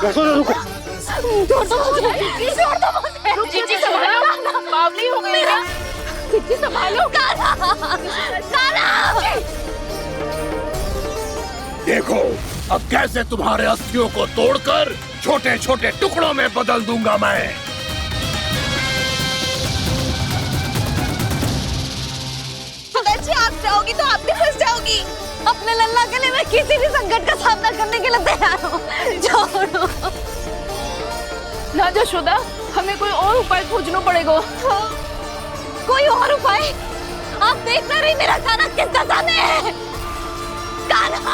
यशोदा रुको। छोड़ दो मुझे, छोड़ दो मुझे। जीजी संभालो, बावली हो गई क्या? जीजी संभालो। कान्हा, कान्हा। देखो अब कैसे तुम्हारे अस्थियों को तोड़कर छोटे छोटे टुकड़ों में बदल दूंगा मैं। अगर जी आप जाओगी तो आप भी फंस जाओगी। अपने लल्ला के लिए मैं किसी भी संकट का सामना करने के लिए तैयार हूँ। छोड़ो ना यशोदा, हमें कोई और उपाय खोजना पड़ेगा। कोई और उपाय? आप देख ना रही मेरा कान्हा किस दशा में है। कान्हा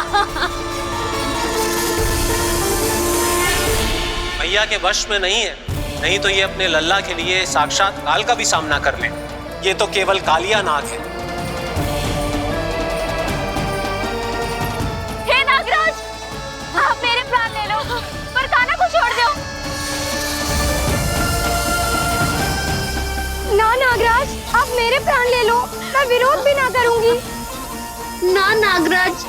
मैया के वश में नहीं है, नहीं तो ये अपने लल्ला के लिए साक्षात काल का भी सामना कर ले। ये तो केवल कालिया नाग है। हे नागराज, आप मेरे प्राण ले लो पर कान्हा को छोड़ दो। ना नागराज, आप मेरे प्राण ले लो, मैं विरोध भी ना करूंगी। ना नागराज,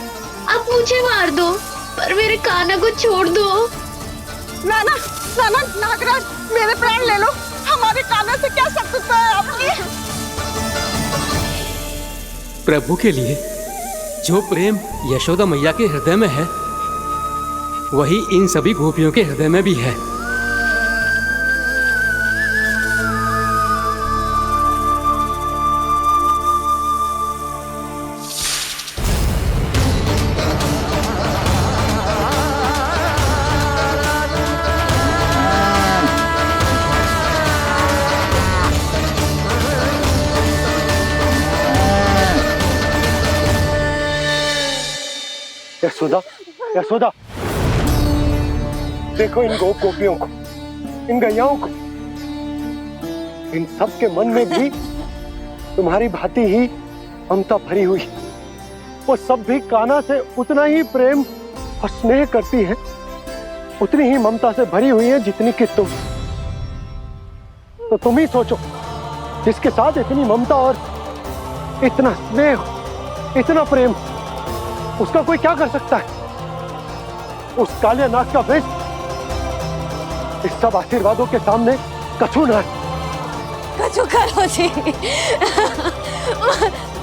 आप मुझे मार दो पर मेरे कान्हा को छोड़ दो। ना ना ना ना नागराज, मेरे प्राण ले लो, हमारे कान्हा से क्या शत्रुता है आपकी? प्रभु के लिए जो प्रेम यशोदा मैया के हृदय में है, वही इन सभी गोपियों के हृदय में भी है। यशोदा, यशोदा, देखो इन गोपियों को, इन गैयाओं को। इन सब के मन में भी तुम्हारी भांति ही ममता भरी हुई। वो सब भी कान्हा से उतना ही प्रेम और स्नेह करती हैं, उतनी ही ममता से भरी हुई है जितनी कि तुम। तो तुम ही सोचो, जिसके साथ इतनी ममता और इतना स्नेह, इतना प्रेम, उसका कोई क्या कर सकता है? उस कालिया नाग का वेश इस सब आशीर्वादों के सामने कछु ना है। कछु करो जी।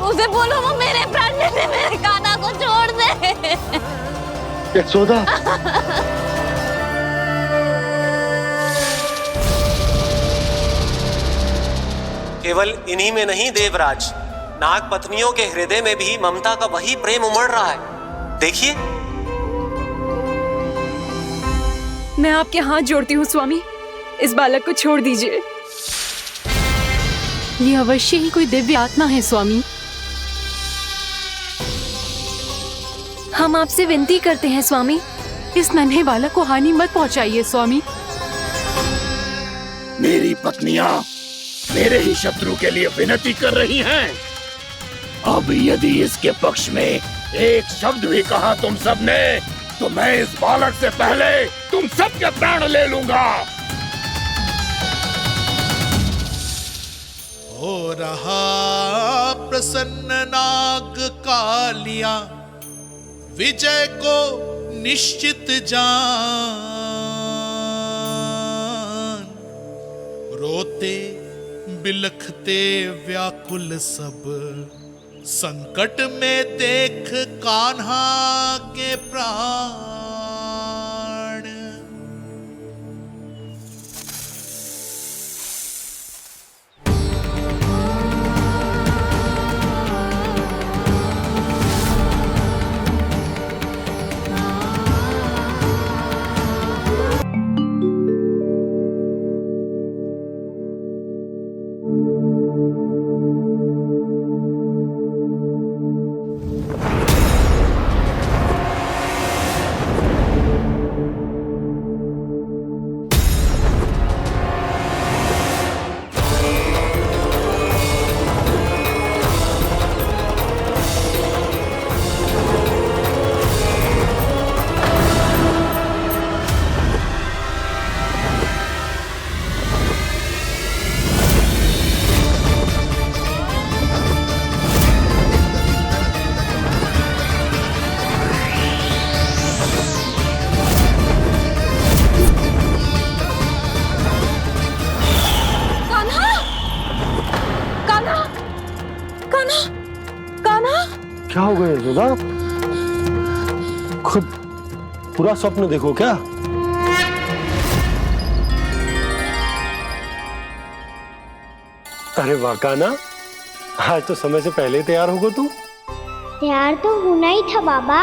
उसे बोलो वो मेरे प्राण ले दे, मेरे कान्हा को छोड़ दे। यशोदा, केवल इन्हीं में नहीं देवराज, नाग पत्नियों के हृदय में भी ममता का वही प्रेम उमड़ रहा है। देखिए। मैं आपके हाथ जोड़ती हूँ स्वामी, इस बालक को छोड़ दीजिए। ये अवश्य ही कोई दिव्य आत्मा है स्वामी। हम आपसे विनती करते हैं स्वामी, इस नन्हे बालक को हानि मत पहुंचाइए स्वामी। मेरी पत्नियां मेरे ही शत्रु के लिए विनती कर रही हैं। अब यदि इसके पक्ष में एक शब्द भी कहा तुम सबने, तो मैं इस बालक से पहले तुम सबके प्राण ले लूंगा। हो रहा प्रसन्न नाग कालिया, विजय को निश्चित जान। रोते बिलखते व्याकुल सब, संकट में देख कान्हा के प्राण। कान्हा, क्या हो गया यशोदा? खुद पूरा स्वप्न देखो क्या? अरे वाह कान्हा, आज तो समय से पहले ही तैयार होगा तू। तैयार तो होना ही था बाबा।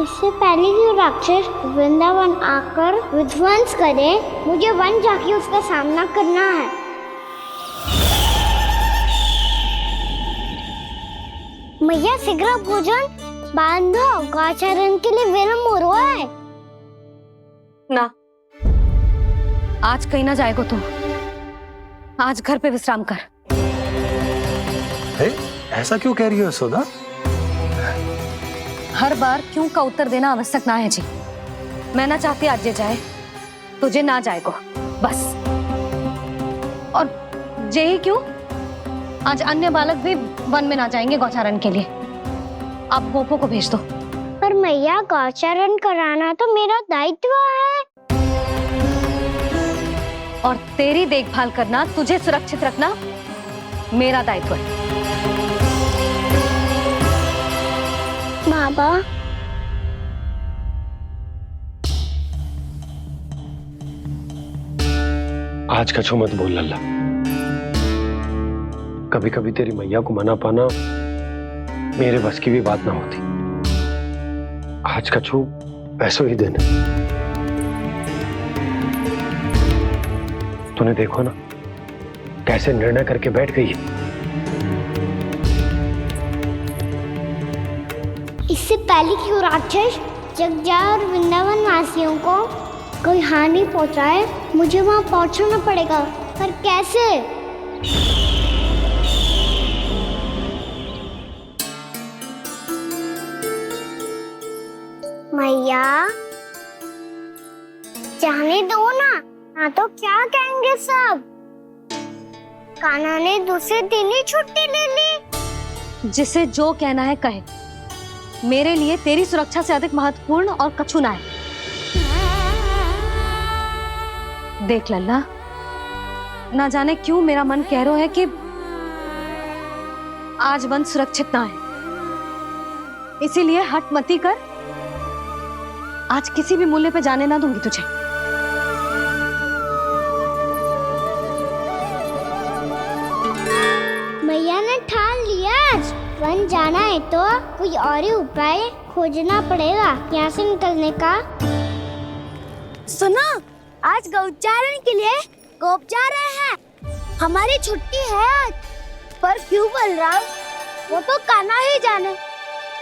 इससे पहले कि राक्षस वृंदावन आकर विध्वंस करे, मुझे वन जाके उसका सामना करना है। मैया शीघ्र भोजन बांधो, गौचरण के लिए विलंब हो रहा है। ना, आज कहीं ना जाएगो तुम। आज घर पे विश्राम कर। ऐसा क्यों कह रही हो यशोदा? हर बार क्यों का उत्तर देना आवश्यक ना है जी। मैं ना चाहती आज ये जाए, तुझे ना जाएगो बस। और जे ही क्यों, आज अन्य बालक भी वन में ना जाएंगे गौचारण के लिए। आप गोपो को भेज दो। पर मैया गौचरण कराना तो मेरा दायित्व है। और तेरी देखभाल करना, तुझे सुरक्षित रखना मेरा दायित्व है। बाबा, आज का छो मत बोल लल्ला। कभी कभी तेरी मैया को मना पाना मेरे बस की भी बात ना होती। आज का छो ऐसो ही दिन है। तूने देखो ना कैसे निर्णय करके बैठ गई है। इससे पहले कि वो राक्षस जगजा और वृंदावन वासियों को कोई हानि पहुंचाए, मुझे वहां पहुंचना पड़ेगा। पर कैसे? मैया, जाने दो ना, हाँ तो क्या कहेंगे सब। कान्हा ने दूसरे दिन ही छुट्टी ले ली। जिसे जो कहना है कहे। मेरे लिए तेरी सुरक्षा से अधिक महत्वपूर्ण और कछु ना है। देख लल्ला, ना जाने क्यों मेरा मन कह रहा है कि आज वन सुरक्षित ना है। इसीलिए हट मती कर। आज किसी भी मूल्य पे जाने ना दूंगी तुझे। मैया ने ठान लिया, वन जाना है तो कोई और ही उपाय खोजना पड़ेगा यहाँ से निकलने का। सुनो, आज गौचारण के लिए गोप जा रहे हैं। हमारी छुट्टी है आज। पर क्यों बलराम? वो तो कान्हा ही जाने।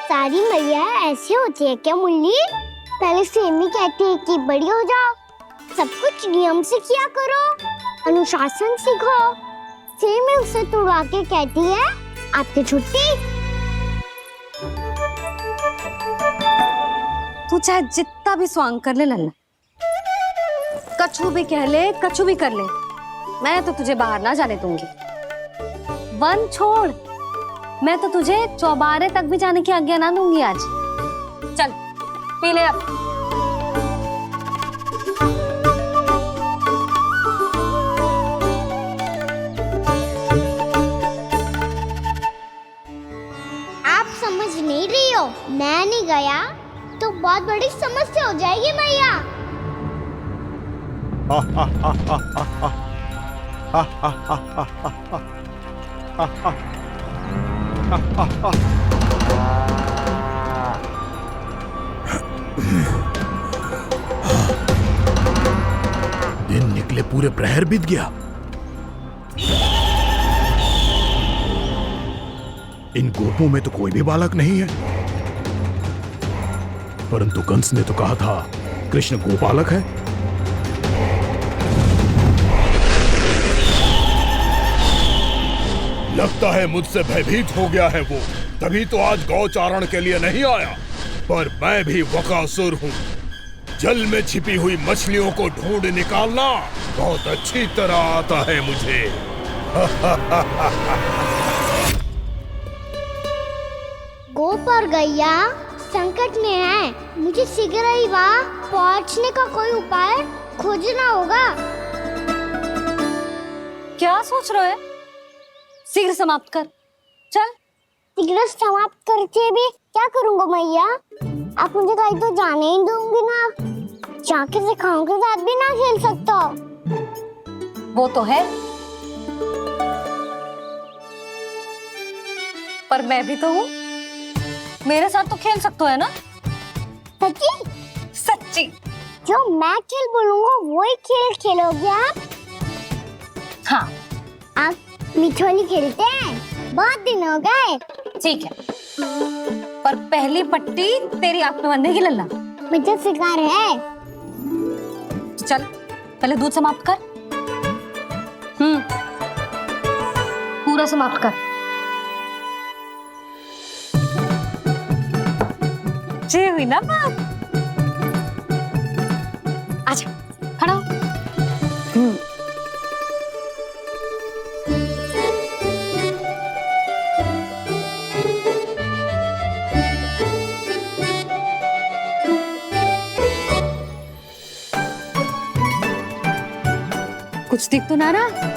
सारी मैया ऐसी होती है क्या मुन्नी? पहले सेमी कहती है कि बड़ी हो जाओ, सब कुछ नियम से किया करो, अनुशासन सीखो। सेमी उसे तुड़वा के कहती है आपकी छुट्टी। तू चाहे जितना भी स्वांग कर ले लल्ला, कछु भी कह ले, कछु भी कर ले, मैं तो तुझे बाहर ना जाने दूंगी। वन छोड़, मैं तो तुझे चौबारे तक भी जाने की आज्ञा ना दूंगी आज। चल पी ले अब। आप समझ नहीं रही हो, मैं नहीं गया तो बहुत बड़ी समस्या हो जाएगी मैया। दिन निकले पूरे प्रहर बीत गया। इन गोपों में तो कोई भी बालक नहीं है, परंतु कंस ने तो कहा था कृष्ण गोपालक है। लगता है मुझसे भयभीत हो गया है वो, तभी तो आज गौचारण के लिए नहीं आया। पर मैं भी वकासुर हूँ। जल में छिपी हुई मछलियों को ढूंढ निकालना बहुत अच्छी तरह आता है मुझे। गोप और गैया संकट में है, मुझे शीघ्र ही वहाँ पहुँचने का कोई उपाय खोजना होगा। क्या सोच रहे हो? शीघ्र समाप्त कर। चल तिकड़म समाप्त करके भी क्या करूँगा मैया? आप मुझे कहीं तो जाने ही दूंगी ना। जाके सिखाओं के साथ भी ना खेल सकता। वो तो है, पर मैं भी तो हूँ, मेरे साथ तो खेल सकते हो है ना? सच्ची? सच्ची। जो मैं खेल बोलूँगा वही खेल खेलोगे आप? हाँ। आप मिठोली खेलते हैं? बहुत दिन हो गए। ठीक है, पर पहली पट्टी तेरी आंख में बनने की लल्ला। मुझे शिकार है। चल पहले दूध समाप्त कर। पूरा समाप्त कर। ये हुई ना बात। आजा, खड़ा हो। कुछ दिख तो ना रहा।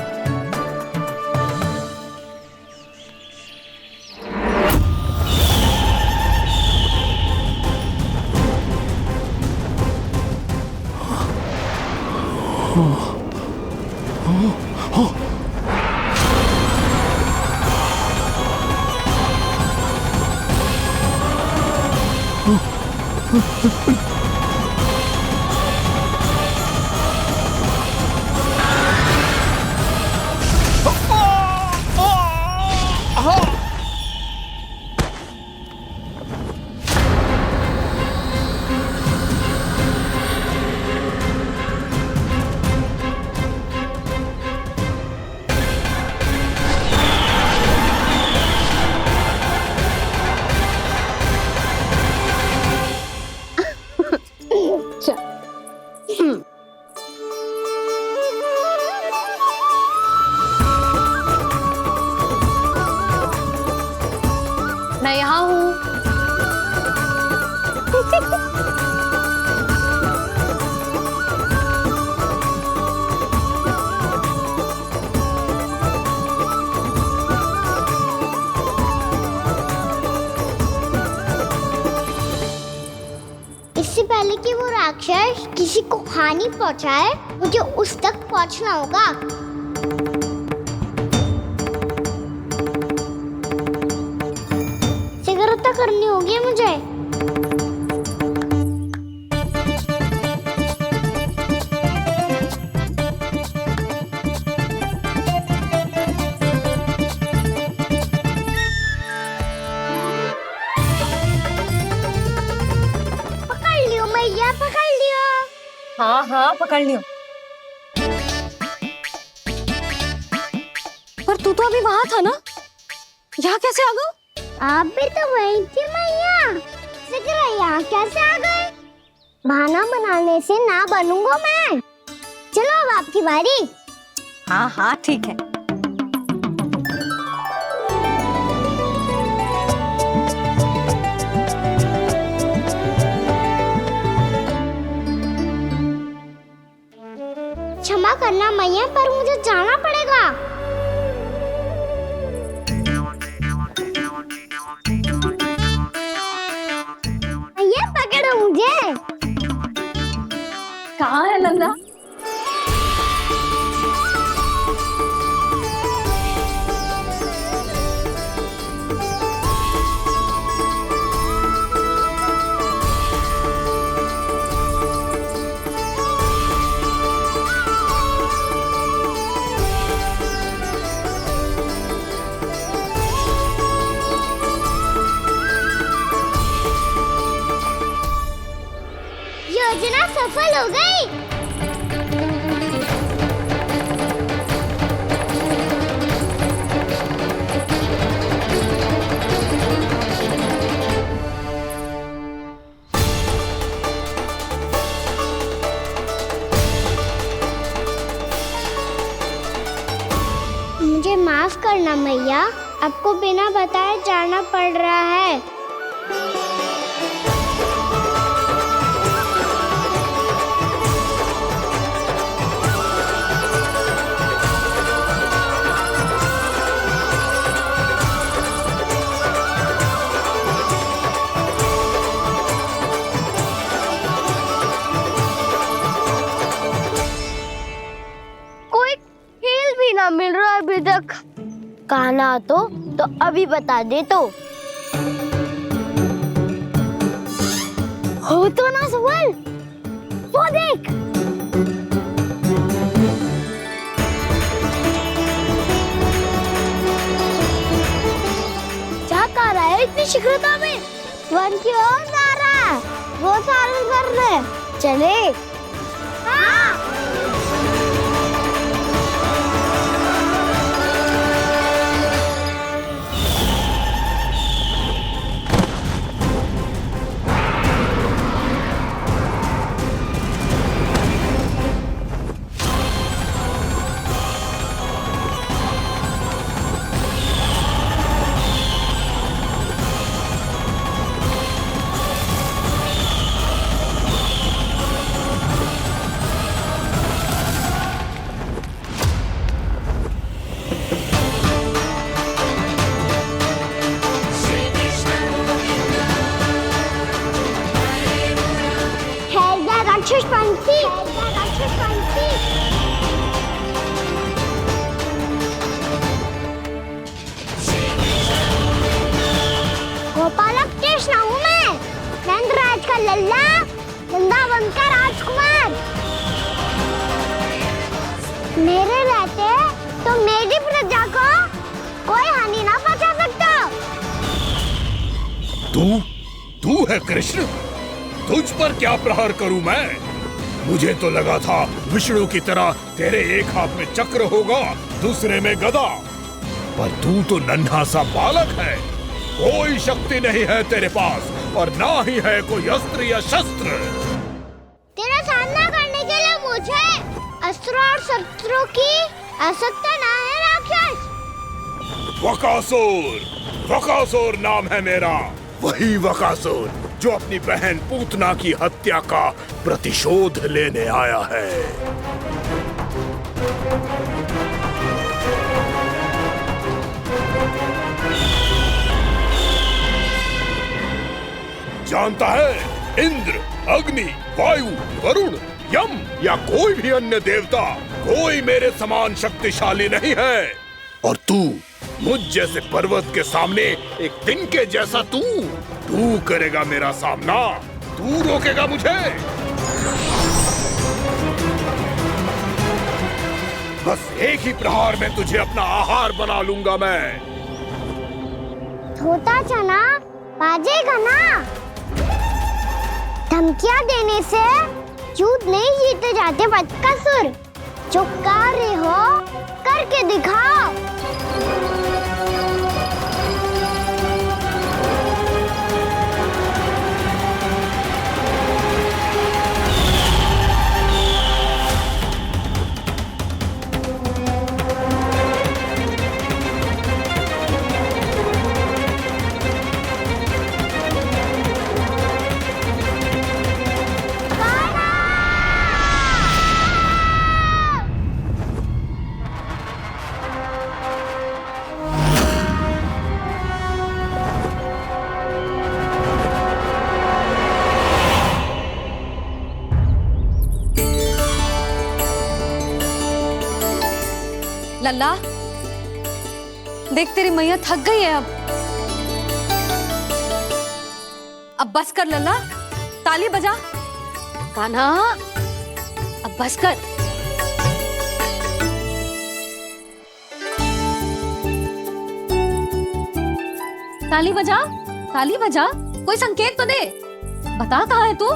मैं यहाँ हूँ। इससे पहले कि वो राक्षस किसी को हानि पहुंचाए, मुझे उस तक पहुंचना होगा। सिगरता करनी होगी मुझे। पकड़ लियो मैया, पकड़ लियो। हाँ हाँ पकड़ लियो। पर तू तो अभी वहां था ना, यहाँ कैसे आ गया? आप भी तो वही थी मैया। सिकरा यहाँ कैसे आ गए? बहाना बनाने से ना बनूंगा मैं। चलो अब आपकी बारी। हाँ हाँ ठीक है। क्षमा करना मैया, पर मुझे जाना पड़ेगा। मैया पकड़ो मुझे। कहाँ है लल्ला? योजना सफल हो गई। मुझे माफ करना मैया, आपको बिना बताए जाना पड़ रहा है। तो अभी बता दे तो। हो तो ना सवाल, वो देख। क्या कर रहा है इतनी शीघ्रता में? वन की ओर जा रहा है, वो चालू कर रहे। चले। हाँ। राक्षस पंछी, राक्षस पंछी। गोपालक कृष्ण हूँ मैं, नंदराज का लल्ला, वृंदावन का राजकुमार। मेरे रहते तो मेरी प्रजा को कोई हानि ना पहुंचा सकता। तू है कृष्ण? तुझ पर क्या प्रहार करूं मैं? मुझे तो लगा था विष्णु की तरह तेरे एक हाथ में चक्र होगा, दूसरे में गदा, पर तू तो नन्हा सा बालक है। कोई शक्ति नहीं है तेरे पास और ना ही है कोई अस्त्र या शस्त्र। तेरा सामना करने के लिए मुझे अस्त्र और शस्त्रों की आवश्यकता ना है राक्षस। वकासुर नाम है मेरा, वही वकासुर जो अपनी बहन पूतना की हत्या का प्रतिशोध लेने आया है। जानता है, इंद्र, अग्नि, वायु, वरुण, यम या कोई भी अन्य देवता कोई मेरे समान शक्तिशाली नहीं है। और तू मुझ जैसे पर्वत के सामने एक तिनके जैसा तू करेगा मेरा सामना? तू रोकेगा मुझे? बस एक ही प्रहार में तुझे अपना आहार बना लूंगा मैं। छोटा चना बाजेगा ना। धमकियां देने से युद्ध नहीं जीते जाते बदकसूर। जो कार्य हो करके दिखाओ। लल्ला, देख तेरी मैया थक गई है अब बस कर लल्ला, ताली बजा। कान्हा, अब बस कर। ताली बजा, ताली बजा, कोई संकेत तो दे। बता कहाँ है तू?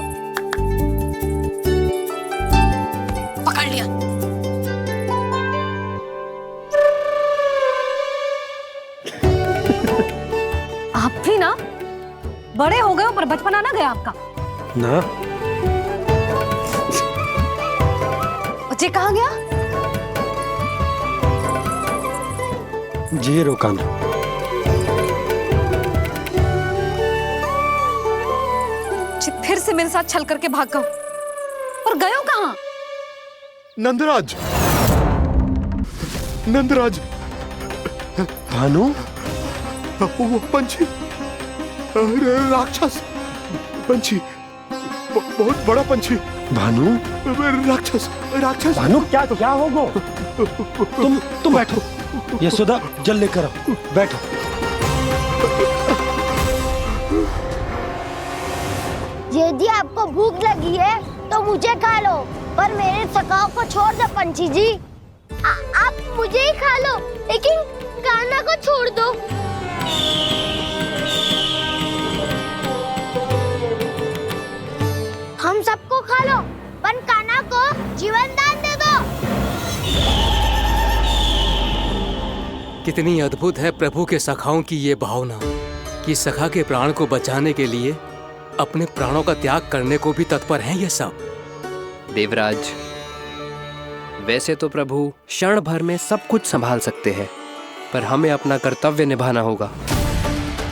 पकड़ लिया। आप भी ना बड़े हो गए हो पर बचपना ना गया आपका ना। बच्चे कहाँ गया? जी रोकान। फिर से मेरे साथ छल करके भाग गए और गए हो कहाँ? नंदराज, नंदराज। भानु, वो पंछी, राक्षस पंछी, बहुत बड़ा पंछी। भानु, राक्षस, राक्षस। भानु क्या होगा? तुम बैठो। यशोदा जल लेकर आओ, बैठो। यदि आपको भूख लगी है तो मुझे खा लो, पर मेरे थकाव को छोड़ दो पंछी जी। आप मुझे ही खा लो, लेकिन कान्हा को छोड़ दो। हम सबको खा लो, पर कान्हा को जीवन दान दे दो। कितनी अद्भुत है प्रभु के सखाओं की ये भावना कि सखा के प्राण को बचाने के लिए अपने प्राणों का त्याग करने को भी तत्पर हैं ये सब। देवराज, वैसे तो प्रभु क्षण भर में सब कुछ संभाल सकते हैं, पर हमें अपना कर्तव्य निभाना होगा।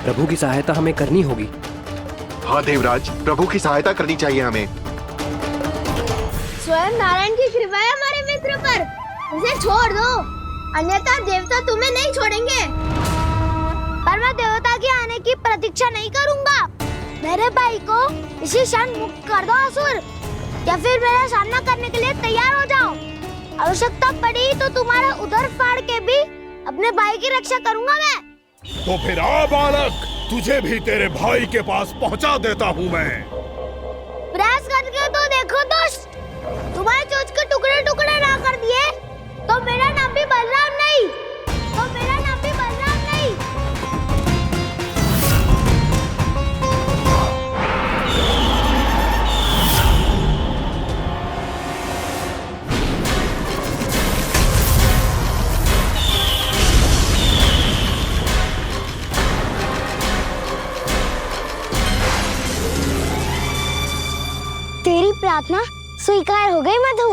प्रभु की सहायता हमें करनी होगी। हाँ देवराज, प्रभु की सहायता करनी चाहिए हमें। स्वयं नारायण की कृपा है हमारे मित्र पर, उसे छोड़ दो, अन्यथा देवता तुम्हें नहीं छोड़ेंगे। पर मैं देवता के आने की प्रतीक्षा नहीं करूंगा। मेरे भाई को इसी क्षण मुक्त कर दो असुर, या फिर मेरा सामना करने के लिए तैयार हो जाओ। आवश्यकता पड़ी तो तुम्हारा उधर फाड़ के भी अपने भाई की रक्षा करूंगा मैं। तो फिर आ बालक, तुझे भी तेरे भाई के पास पहुंचा देता हूँ मैं। प्रयास करके तो देखो दोस्त, तुम्हारे चोंच के टुकड़े टुकड़े ना कर दिए तो मेरा नाम भी बलराम नहीं, तो मेरा नाम भी बलराम नहीं। तेरी प्रार्थना स्वीकार हो गई मधु।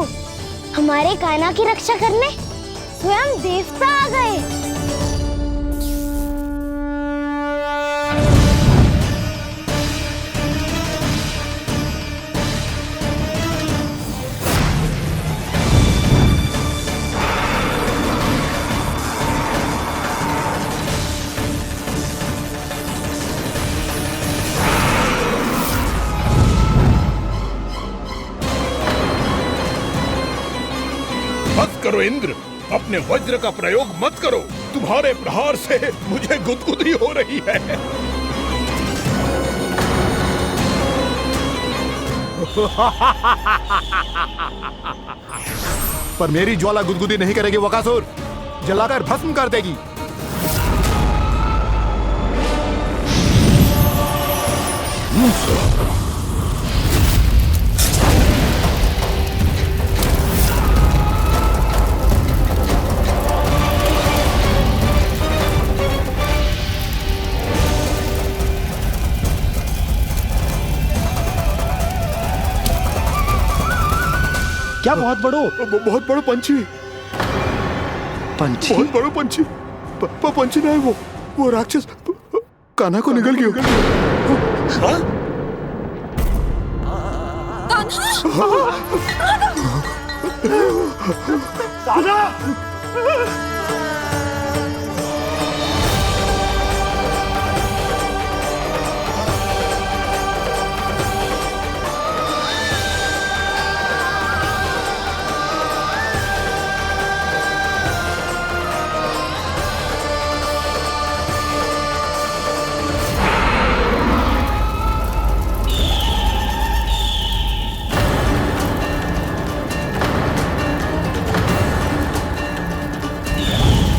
हमारे कान्हा की रक्षा करने स्वयं देवता आ गए। बस करो इंद्र, अपने वज्र का प्रयोग मत करो। तुम्हारे प्रहार से मुझे गुदगुदी हो रही है। पर मेरी ज्वाला गुदगुदी नहीं करेगी वकासुर, जलाकर भस्म कर देगी। क्या बहुत बड़ो पंछी, पंछी? बहुत बड़ो पंछी। पंछी नहीं, वो राक्षस कान्हा को निगल गया। हाँ? कान्हा!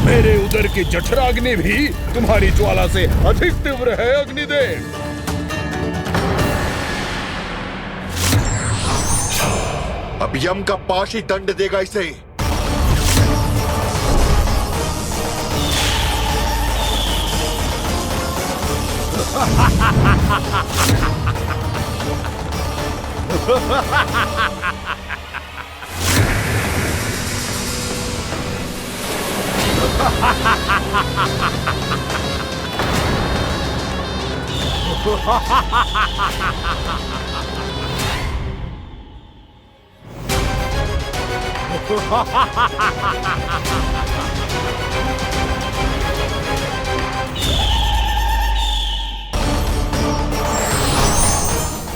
मेरे उदर की जठराग्नि भी तुम्हारी ज्वाला से अधिक तीव्र है अग्निदेव। अब यम का पाश ही दंड देगा इसे।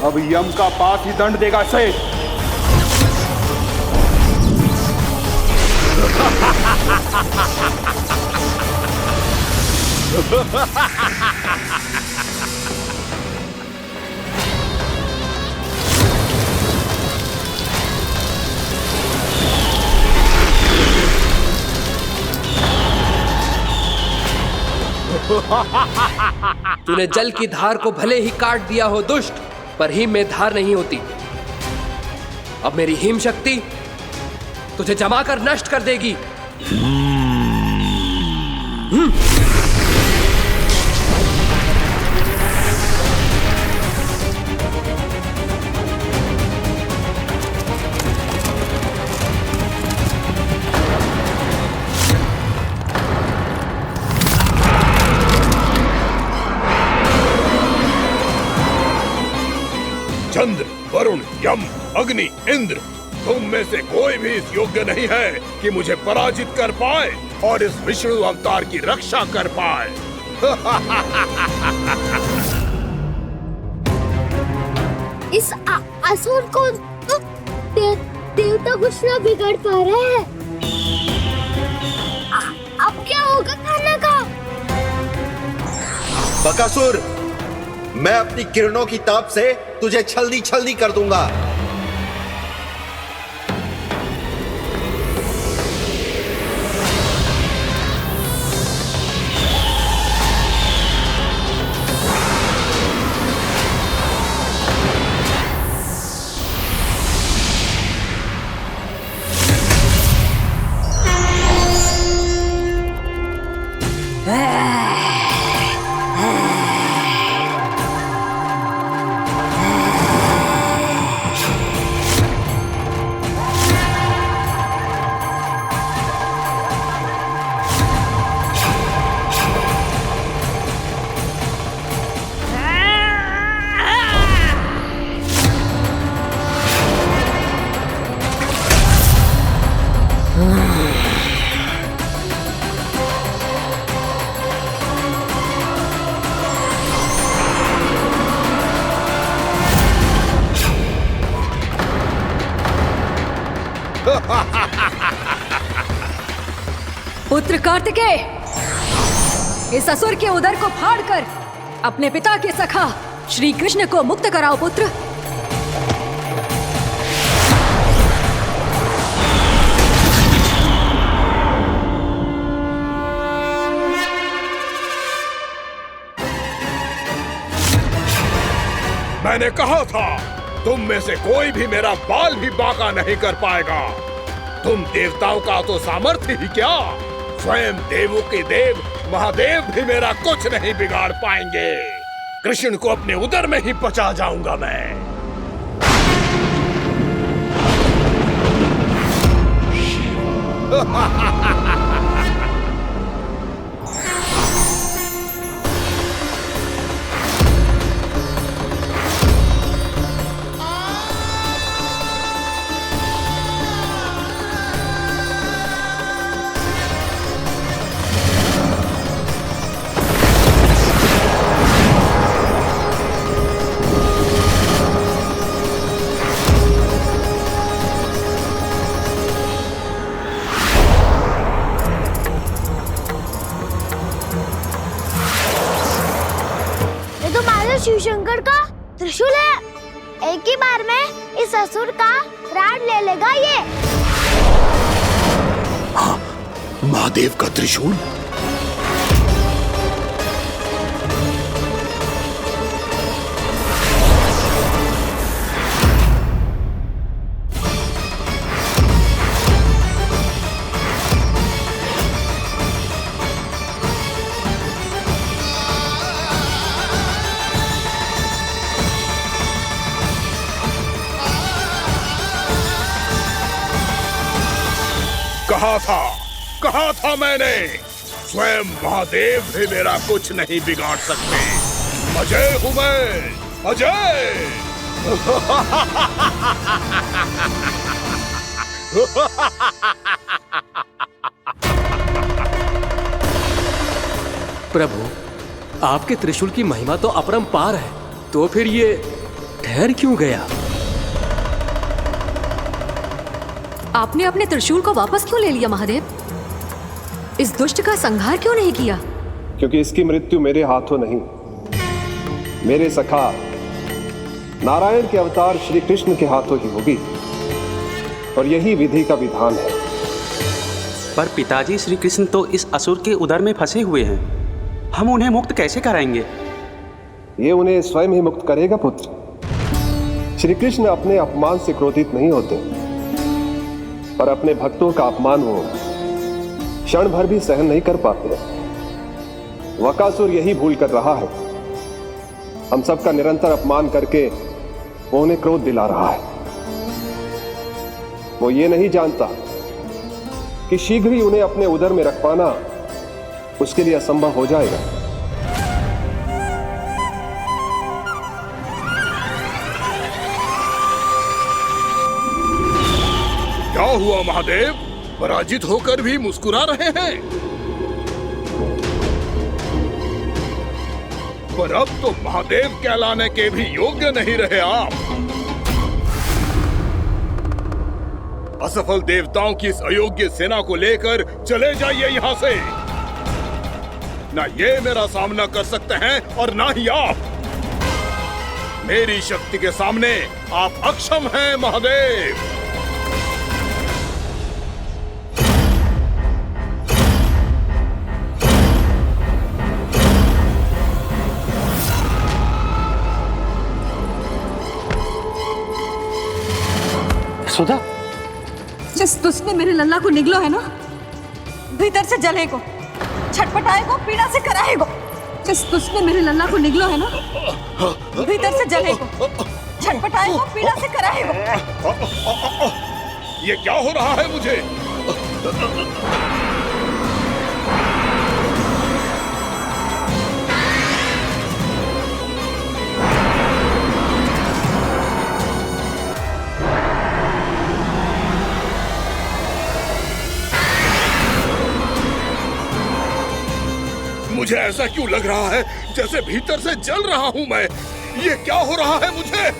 अब यम का पाश ही दंड देगा इसे। तूने जल की धार को भले ही काट दिया हो दुष्ट, पर हिम में धार नहीं होती। अब मेरी हिम शक्ति तुझे जमाकर नष्ट कर देगी। चंद्र, वरुण, यम, अग्नि, इंद्र, तुम में से कोई भी इस योग्य नहीं है कि मुझे पराजित कर पाए और इस विष्णु अवतार की रक्षा कर पाए। इस असुर को देवता कुछ ना बिगाड़ पा रहे हैं। अब क्या होगा खाना का? बकासुर, मैं अपनी किरणों की ताप से तुझे छलनी छलनी कर दूंगा। पुत्र कार्तिकेय, इस असुर के उदर को फाड़कर अपने पिता के सखा श्री कृष्ण को मुक्त कराओ पुत्र। मैंने कहा था, तुम में से कोई भी मेरा बाल भी बांका नहीं कर पाएगा। तुम देवताओं का तो सामर्थ्य ही क्या, स्वयं देवों के देव महादेव भी मेरा कुछ नहीं बिगाड़ पाएंगे। कृष्ण को अपने उदर में ही पचा जाऊंगा मैं। शिव शंकर का त्रिशूल है। एक ही बार में इस असुर का प्राण ले लेगा ये। हाँ, महादेव का त्रिशूल। कहा था मैंने, स्वयं महादेव भी मेरा कुछ नहीं बिगाड़ सकते। अजय हूं मैं, अजय। प्रभु, आपके त्रिशूल की महिमा तो अपरंपार है, तो फिर ये ठहर क्यों गया? आपने अपने त्रिशूल को वापस क्यों ले लिया महादेव? इस दुष्ट का संहार क्यों नहीं किया? क्योंकि इसकी मृत्यु मेरे हाथों नहीं, मेरे सखा नारायण के अवतार श्री कृष्ण के हाथों ही होगी, और यही विधि का विधान है। पर पिताजी, श्री कृष्ण तो इस असुर के उदर में फंसे हुए हैं, हम उन्हें मुक्त कैसे कराएंगे? ये उन्हें स्वयं ही मुक्त करेगा पुत्र। श्री कृष्ण अपने अपमान से क्रोधित नहीं होते, पर अपने भक्तों का अपमान वो क्षण भर भी सहन नहीं कर पाते। वकासुर यही भूल कर रहा है, हम सबका निरंतर अपमान करके वो उन्हें क्रोध दिला रहा है। वो ये नहीं जानता कि शीघ्र ही उन्हें अपने उदर में रख पाना उसके लिए असंभव हो जाएगा। क्या हुआ महादेव? पराजित होकर भी मुस्कुरा रहे हैं। पर अब तो महादेव कहलाने के भी योग्य नहीं रहे आप। असफल देवताओं की इस अयोग्य सेना को लेकर चले जाइए यहाँ से। ना ये मेरा सामना कर सकते हैं और ना ही आप। मेरी शक्ति के सामने आप अक्षम हैं महादेव। सुधा, जिस तुझने मेरे लल्ला को निगलो है ना, भीतर से जलेगो, छटपटाएगो, पीड़ा से कराएगो। जिस तुझने मेरे लल्ला को निगलो है ना, भीतर से जलेगो, छटपटाएगो, पीड़ा से कराएगो। ये क्या हो रहा है मुझे? मुझे ऐसा क्यों लग रहा है जैसे भीतर से जल रहा हूं मैं? ये क्या हो रहा है मुझे?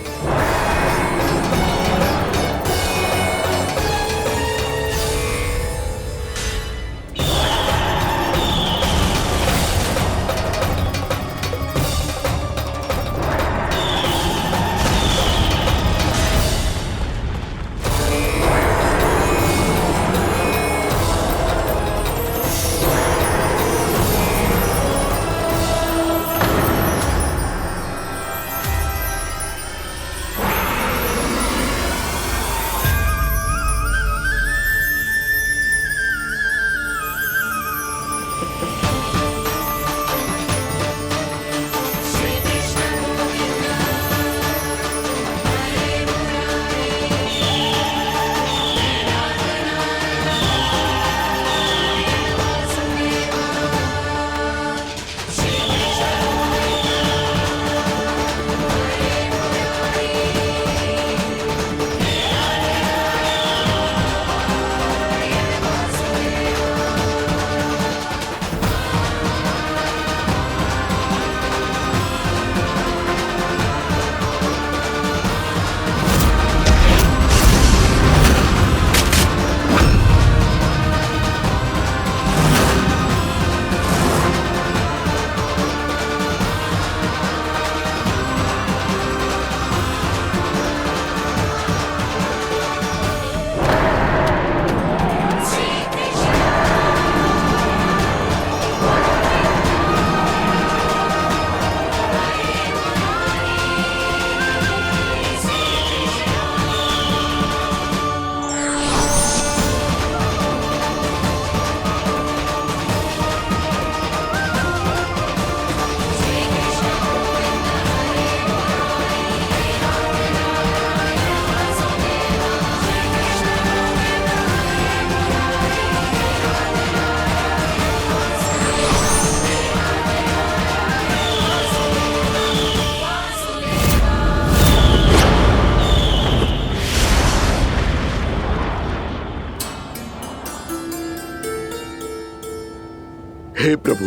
हे प्रभु,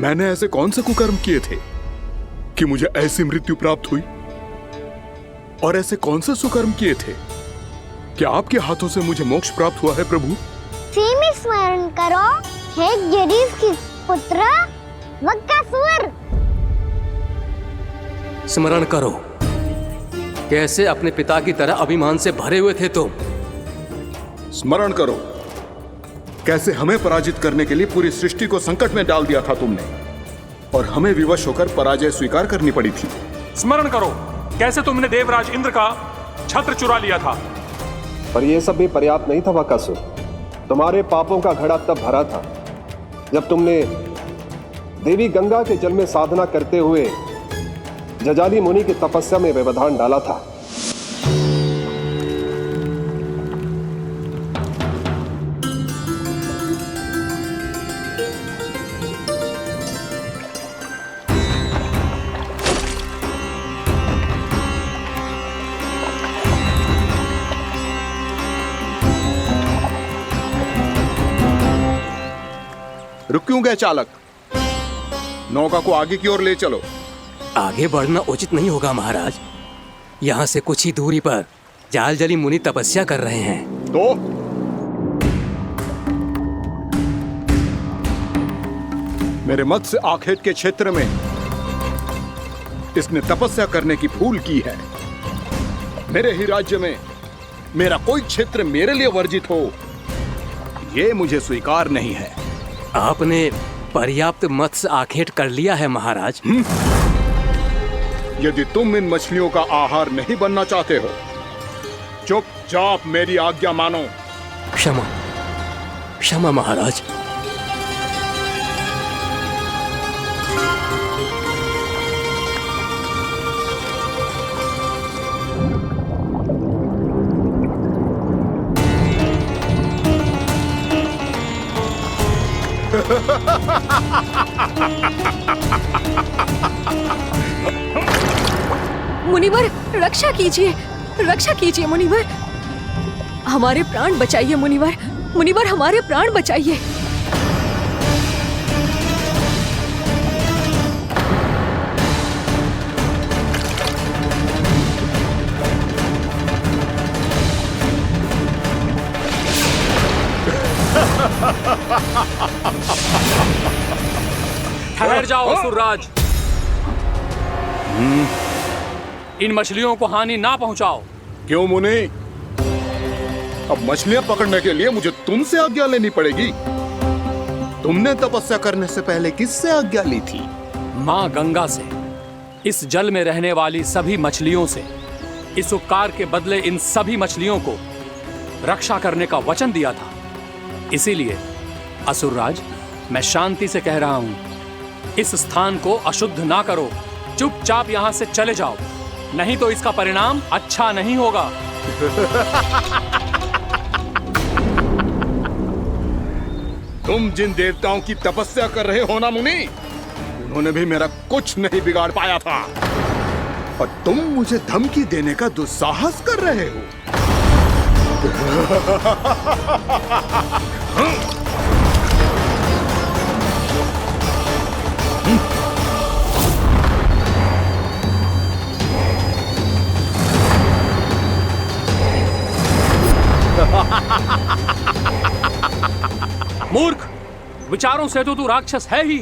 मैंने ऐसे कौन से कुकर्म किए थे कि मुझे ऐसी मृत्यु प्राप्त हुई? और ऐसे कौन से सुकर्म किए थे कि आपके हाथों से मुझे मोक्ष प्राप्त हुआ है प्रभु? स्मरण करो, हे गिरीश की पुत्र, बकासुर। स्मरण करो, कैसे अपने पिता की तरह अभिमान से भरे हुए थे तुम। स्मरण करो, कैसे हमें पराजित करने के लिए पूरी सृष्टि को संकट में डाल दिया था तुमने, और हमें विवश होकर पराजय स्वीकार करनी पड़ी थी। स्मरण करो, कैसे तुमने देवराज इंद्र का छत्र चुरा लिया था। पर यह सब भी पर्याप्त नहीं था बकासुर। तुम्हारे पापों का घड़ा तब भरा था जब तुमने देवी गंगा के जल में साधना करते हुए जजाली मुनि की तपस्या में व्यवधान डाला था। रुक क्यों गए चालक? नौका को आगे की ओर ले चलो। आगे बढ़ना उचित नहीं होगा महाराज। यहाँ से कुछ ही दूरी पर जालजली मुनि तपस्या कर रहे हैं। तो मेरे मत्स्य आखेट के क्षेत्र में इसने तपस्या करने की भूल की है। मेरे ही राज्य में मेरा कोई क्षेत्र मेरे लिए वर्जित हो, यह मुझे स्वीकार नहीं है। आपने पर्याप्त मत्स्य आखेट कर लिया है महाराज। यदि तुम इन मछलियों का आहार नहीं बनना चाहते हो, चुपचाप मेरी आज्ञा मानो। क्षमा, क्षमा महाराज। मुनिवर, रक्षा कीजिए, रक्षा कीजिए मुनिवर। हमारे प्राण बचाइए मुनिवर, मुनिवर हमारे प्राण बचाइए। ठहर जाओ असुरराज, इन मछलियों को हानि ना पहुंचाओ। क्यों मुनि? अब मछलियां पकड़ने के लिए मुझे तुमसे आज्ञा लेनी पड़ेगी। तुमने तपस्या करने से पहले किससे आज्ञा ली थी? माँ गंगा से। इस जल में रहने वाली सभी मछलियों से इस उपकार के बदले इन सभी मछलियों को रक्षा करने का वचन दिया था। इसीलिए असुरराज, मैं शांति से कह रहा हूं, इस स्थान को अशुद्ध ना करो। चुपचाप यहां से चले जाओ, नहीं तो इसका परिणाम अच्छा नहीं होगा। तुम जिन देवताओं की तपस्या कर रहे हो ना मुनि, उन्होंने भी मेरा कुछ नहीं बिगाड़ पाया था, और तुम मुझे धमकी देने का दुस्साहस कर रहे हो। मूर्ख, विचारों से तो तू राक्षस है ही,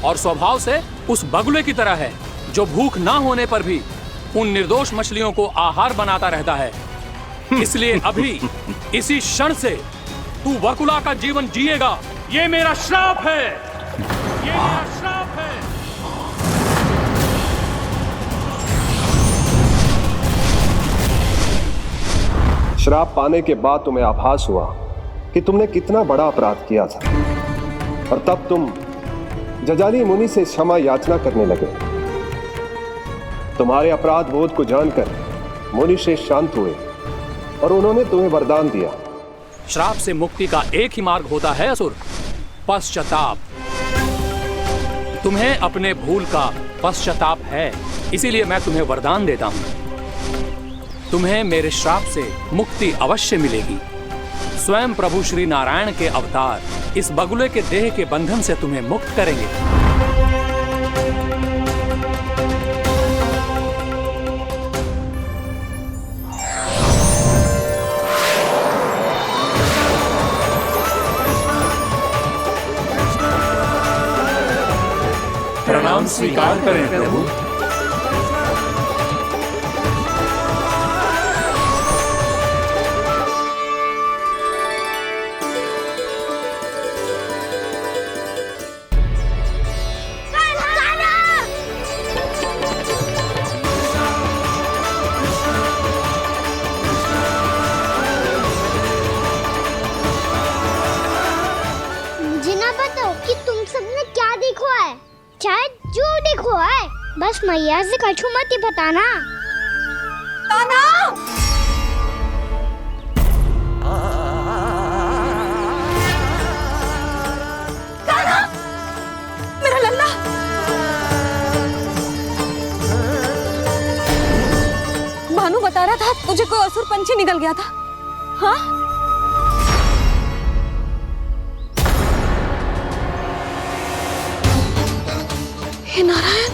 और स्वभाव से उस बगुले की तरह है जो भूख ना होने पर भी उन निर्दोष मछलियों को आहार बनाता रहता है। इसलिए अभी इसी क्षण से तू बकुला का जीवन जिएगा। ये मेरा श्राप है, ये मेरा श्राप है। श्राप पाने के बाद तुम्हें आभास हुआ कि तुमने कितना बड़ा अपराध किया था, और तब तुम जजाली मुनि से क्षमा याचना करने लगे। तुम्हारे अपराध बोध को जानकर मुनि श्रेष्ठ शांत हुए और उन्होंने तुम्हें वरदान दिया। श्राप से मुक्ति का एक ही मार्ग होता है असुर, पश्चाताप। तुम्हें अपने भूल का पश्चाताप है, इसीलिए मैं तुम्हें वरदान देता हूं। तुम्हें मेरे श्राप से मुक्ति अवश्य मिलेगी। स्वयं प्रभु श्री नारायण के अवतार इस बगुले के देह के बंधन से तुम्हें मुक्त करेंगे। स्वीकार करें प्रभु। मुझे ना बताओ कि तुम सबने क्या देखा है, शायद जो देखो है, बस मैया से कछु मत ही बताना। कान्हा! कान्हा! मेरा लल्ला! भानु बता रहा था तुझे कोई असुर पंछी निकल गया था। हाँ? हे नारायण,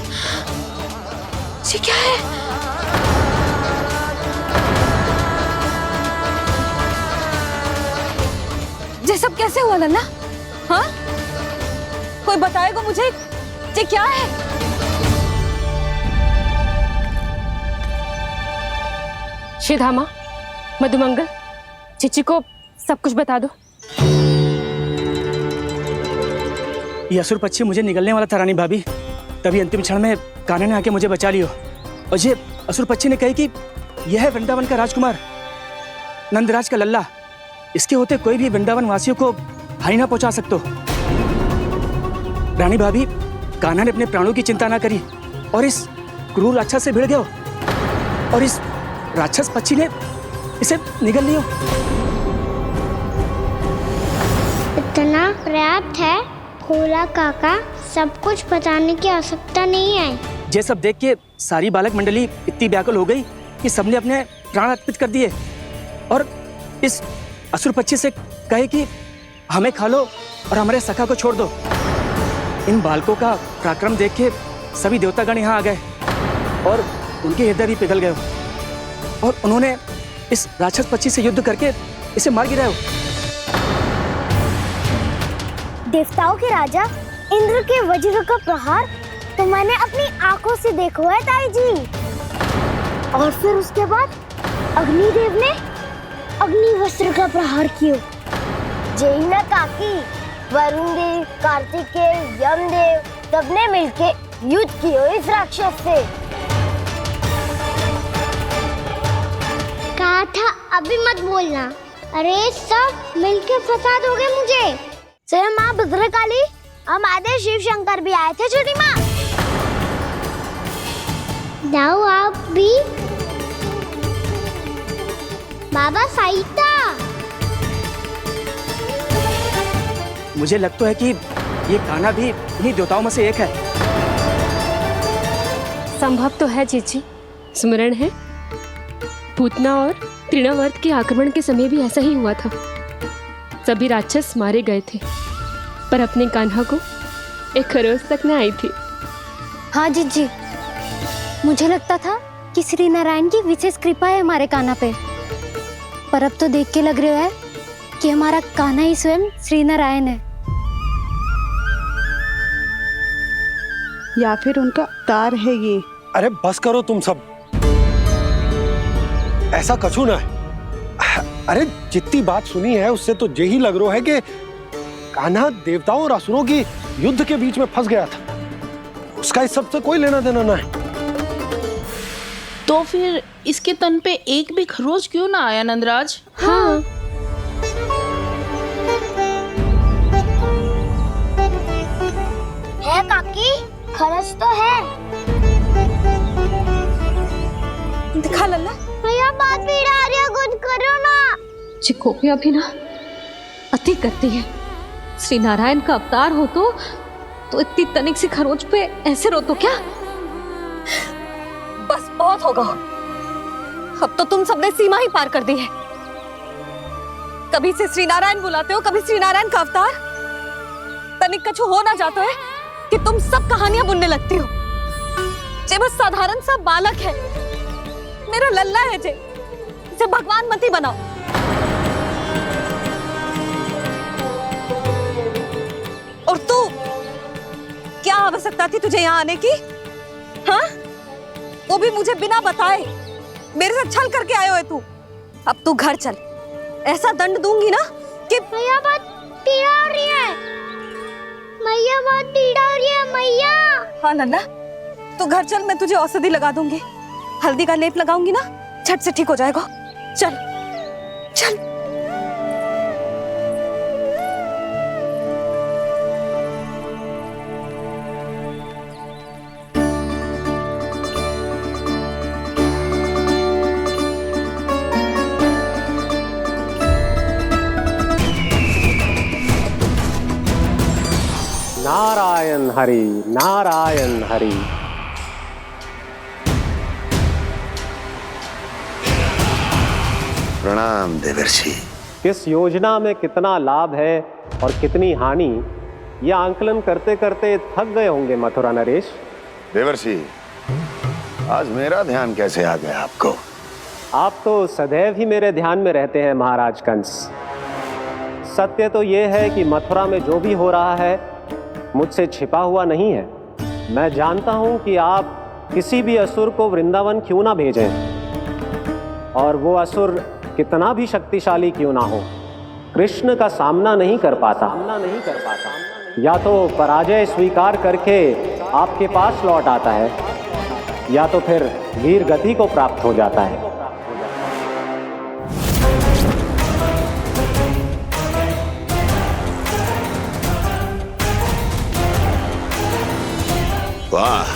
ये क्या है? ये सब कैसे हुआ लल्ला? हाँ? कोई बताएगा मुझे ये क्या है? श्रीधामा, मधुमंगल, चिची को सब कुछ बता दो। ये असुर पक्षी मुझे निगलने वाला था रानी भाभी, तभी अंतिम क्षण में कान्हा ने आके मुझे बचा लियो। और ये असुर पक्षी ने कही कि यह है वृंदावन का राजकुमार, नंदराज का लल्ला। इसके होते कोई भी वृंदावन वासियों को हानि ना पहुंचा सकते। रानी भाभी, कान्हा ने अपने प्राणों की चिंता ना करी और इस क्रूर राक्षस से भिड़ गयो और इस राक्षस पक्षी ने इसे निगल लियो। इतना पर्याप्त है भोला काका, सब कुछ बताने की आवश्यकता नहीं है। ये सब देख के सारी बालक मंडली इतनी व्याकुल हो गई कि सबने अपने प्राण अर्पित कर दिए और इस असुर पक्षी से कहे कि हमें खा लो और हमारे सखा को छोड़ दो। इन बालकों का पराक्रम देख के सभी देवतागण यहाँ आ गए और उनके हृदय भी पिघल गए और उन्होंने इस राक्षस पक्षी से युद्ध करके इसे मार गिराया। देवताओं के राजा इंद्र के वज्र का प्रहार तो मैंने अपनी आंखों से देखा है ताई जी। और फिर उसके बाद अग्निदेव ने अग्निवस्त्र का प्रहार किया। जय ना काकी, वरुण देव, कार्तिकेय, यमदेव सबने मिलके युद्ध किया इस राक्षस से। कहा था अभी मत बोलना। अरे सब मिलके फंसा दोगे मुझे। स्वयं माँ भद्रकाली, हमारे शिव शंकर भी आए थे छोटी माँ। जाओ आप भी। बाबा साईता, मुझे लगता है कि ये कान्हा भी इन्हीं देवताओं में से एक है। संभव तो है चीची, स्मरण है पूतना और तृणावर्त के आक्रमण के समय भी ऐसा ही हुआ था। सभी राक्षस मारे गए थे पर अपने कान्हा को एक खरोच तक न आई थी। हाँ जीजी, मुझे लगता था कि श्री नारायण की विशेष कृपा है हमारे कान्हा पे, पर अब तो देख के लग रहा है कि हमारा कान्हा ही स्वयं श्री नारायण है। या फिर उनका अवतार है ये। अरे बस करो तुम सब, ऐसा कछु ना है। अरे जितनी बात सुनी है उससे तो यही लग रहा है कि कान्हा देवताओं और असुरों की युद्ध के बीच में फंस गया था। उसका इस सब से कोई लेना देना ना है। तो फिर इसके तन पे एक भी खरोच क्यों ना आया नंदराज? हाँ, है काकी, खरच तो है। दिखा लल्ला। भैया बात पीड़ा आ रही है, कुछ करो ना। चिकोपिया भी ना अति करती है। श्री नारायण का अवतार हो तो इतनी तनिक सी खरोच पे ऐसे रो तो क्या? बस बहुत होगा। अब तो तुम सबने सीमा ही पार कर दी है। कभी से श्री नारायण बुलाते हो, कभी श्री नारायण का अवतार। तनिक कछु हो ना जाता है कि तुम सब कहानियां बुनने लगती हो। जे बस साधारण सा बालक है, मेरा लल्ला है जे, इसे भगवान मत ही बनाओ। और तू क्या आवश्यकता थी तुझे यहाँ आने की? हाँ, वो भी मुझे बिना बताए। मेरे साथ छल करके आयो है तू। अब तू घर चल, ऐसा दंड दूंगी ना कि मैया बहुत पीड़ा हो रही है। मैया बहुत पीड़ा हो रही है मैया। हाँ नन्ना, तू घर चल, मैं तुझे औषधि लगा दूंगी। हल्दी का लेप लगाऊंगी ना, झट से ठीक हो जाएगा। चल चल। नारायण हरि, नारायण हरि। प्रणाम देवर्षि। किस योजना में कितना लाभ है और कितनी हानि, यह आंकलन करते करते थक गए होंगे मथुरा नरेश। देवर्षि, आज मेरा ध्यान कैसे आ गया आपको? आप तो सदैव ही मेरे ध्यान में रहते हैं महाराज कंस। सत्य तो यह है कि मथुरा में जो भी हो रहा है मुझसे छिपा हुआ नहीं है। मैं जानता हूं कि आप किसी भी असुर को वृंदावन क्यों ना भेजें, और वो असुर कितना भी शक्तिशाली क्यों ना हो, कृष्ण का सामना नहीं कर पाता। या तो पराजय स्वीकार करके आपके पास लौट आता है, या तो फिर वीर गति को प्राप्त हो जाता है। वाह,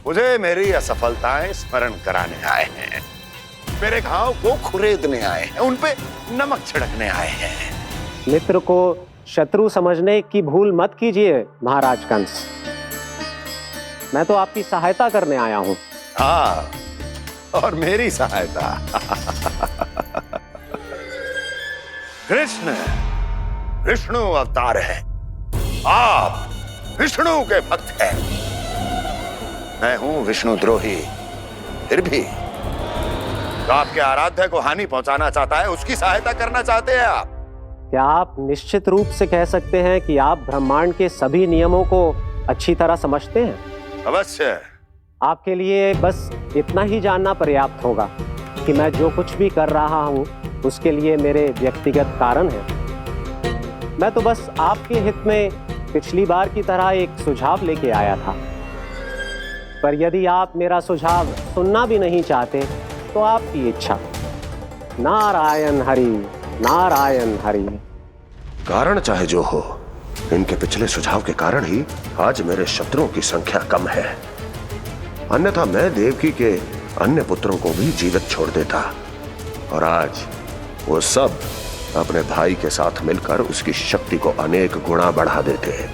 मुझे मेरी असफलताएं स्मरण कराने आए हैं, मेरे घाव को खुरेदने आए हैं, उन पे नमक छिड़कने आए हैं। मित्र को शत्रु समझने की भूल मत कीजिए महाराज कंस। मैं तो आपकी सहायता करने आया हूं। हाँ, और मेरी सहायता। कृष्ण विष्णु अवतार है, आप विष्णु के भक्त हैं। मैं हूं विष्णु द्रोही, फिर भी तो आपके आराध्य को हानि पहुंचाना चाहता है, उसकी सहायता करना चाहते हैं आप। क्या आप निश्चित रूप से कह सकते हैं कि आप ब्रह्मांड के सभी नियमों को अच्छी तरह समझते हैं? अवश्य। आपके लिए बस इतना ही जानना पर्याप्त होगा कि मैं जो कुछ भी कर रहा हूं उसके लिए मेरे व्यक्तिगत कारण हैं। मैं तो बस आपके हित में पिछली बार की तरह एक सुझाव लेके आया था, पर यदि आप मेरा सुझाव सुनना भी नहीं चाहते तो आपकी इच्छा। नारायण हरि, नारायण हरि। कारण चाहे जो हो, इनके पिछले सुझाव के कारण ही आज मेरे शत्रुओं की संख्या कम है। अन्यथा मैं देवकी के अन्य पुत्रों को भी जीवित छोड़ देता, और आज वो सब अपने भाई के साथ मिलकर उसकी शक्ति को अनेक गुना बढ़ा देते हैं।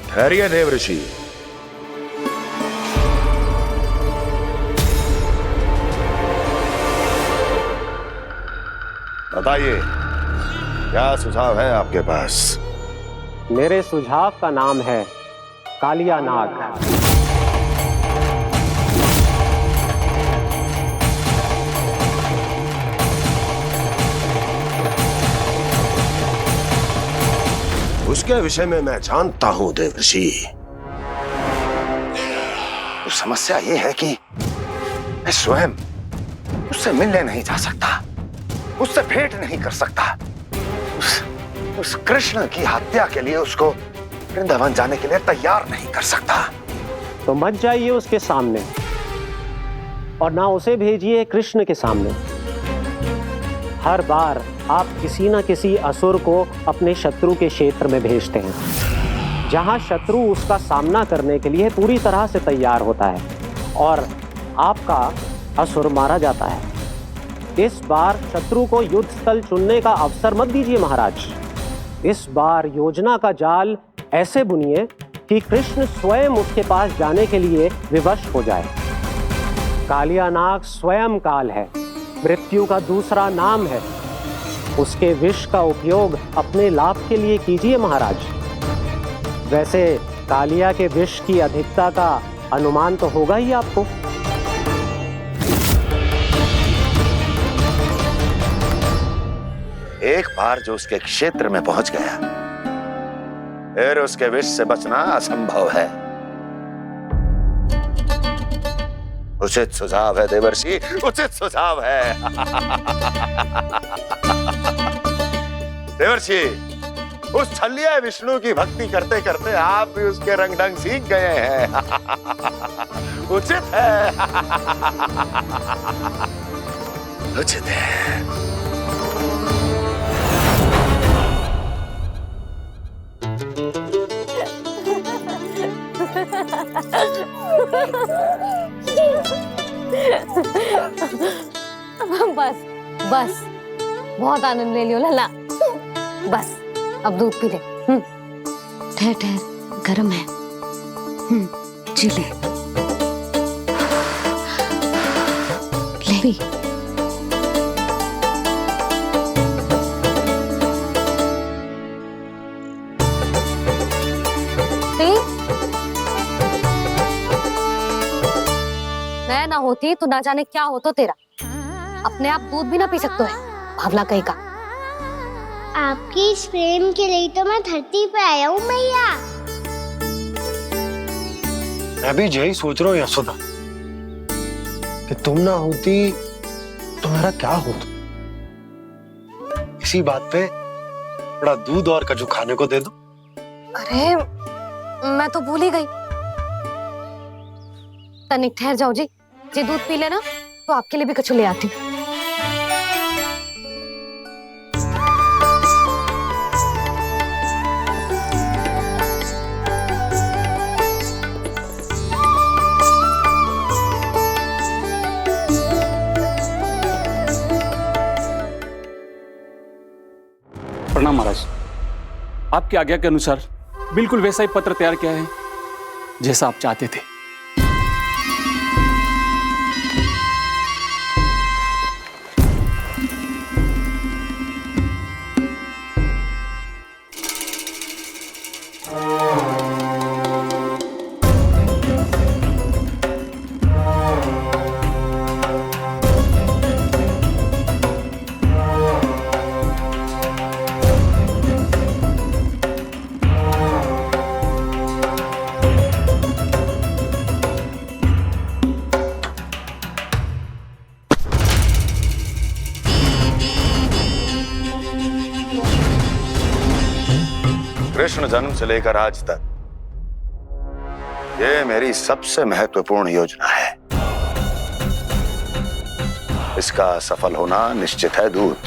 ठहरिए देवऋषि, बताइए क्या सुझाव है आपके पास? मेरे सुझाव का नाम है कालिया नाग। उसके विषय में मैं जानता हूं देवऋषि। तो समस्या ये है कि मैं स्वयं उससे मिलने नहीं जा सकता, उससे भेंट नहीं कर सकता। उस कृष्ण की हत्या के लिए उसको वृंदावन जाने के लिए तैयार नहीं कर सकता। तो मत जाइए उसके सामने, और ना उसे भेजिए कृष्ण के सामने। हर बार आप किसी न किसी असुर को अपने शत्रु के क्षेत्र में भेजते हैं, जहां शत्रु उसका सामना करने के लिए पूरी तरह से तैयार होता है और आपका असुर मारा जाता है। इस बार शत्रु को युद्ध स्थल चुनने का अवसर मत दीजिए महाराज। इस बार योजना का जाल ऐसे बुनिए कि कृष्ण स्वयं उसके पास जाने के लिए विवश हो जाए। कालिया नाग स्वयं काल है, मृत्यु का दूसरा नाम है। उसके विष का उपयोग अपने लाभ के लिए कीजिए महाराज। वैसे कालिया के विष की अधिकता का अनुमान तो होगा ही आपको। एक बार जो उसके क्षेत्र में पहुंच गया, फिर उसके विष से बचना असंभव है। उचित सुझाव है देवर्षि, उचित सुझाव है। देवर्षि, उस छलिया विष्णु की भक्ति करते करते आप भी उसके रंग ढंग सीख गए हैं। उचित है। उचित है। बस बस, बहुत आनंद ले लियो लल्ला। बस अब दूध पी ले। ठहर ठहर, गर्म है। जी ले ले पी। मैं ना होती तो ना जाने क्या हो तो तेरा। अपने आप दूध भी ना पी सकते है, भावला कहीं का। आपकी इस प्रेम के लिए तो मैं धरती पे आया हूँ मैया। मैं भी यही सोच रहा हूँ यशोदा, कि तुम ना होती तो मेरा क्या होता। इसी बात पे थोड़ा दूध और कजू खाने को दे दो। अरे मैं तो भूल ही गई। तनिक ठहर जाओ जी, दूध पी लेना तो आपके लिए भी कछु ले आती हूँ। प्रणाम महाराज। आपकी आज्ञा के अनुसार बिल्कुल वैसा ही पत्र तैयार किया है जैसा आप चाहते थे। कृष्ण जन्म से लेकर आज तक ये मेरी सबसे महत्वपूर्ण योजना है। इसका सफल होना निश्चित है दूत,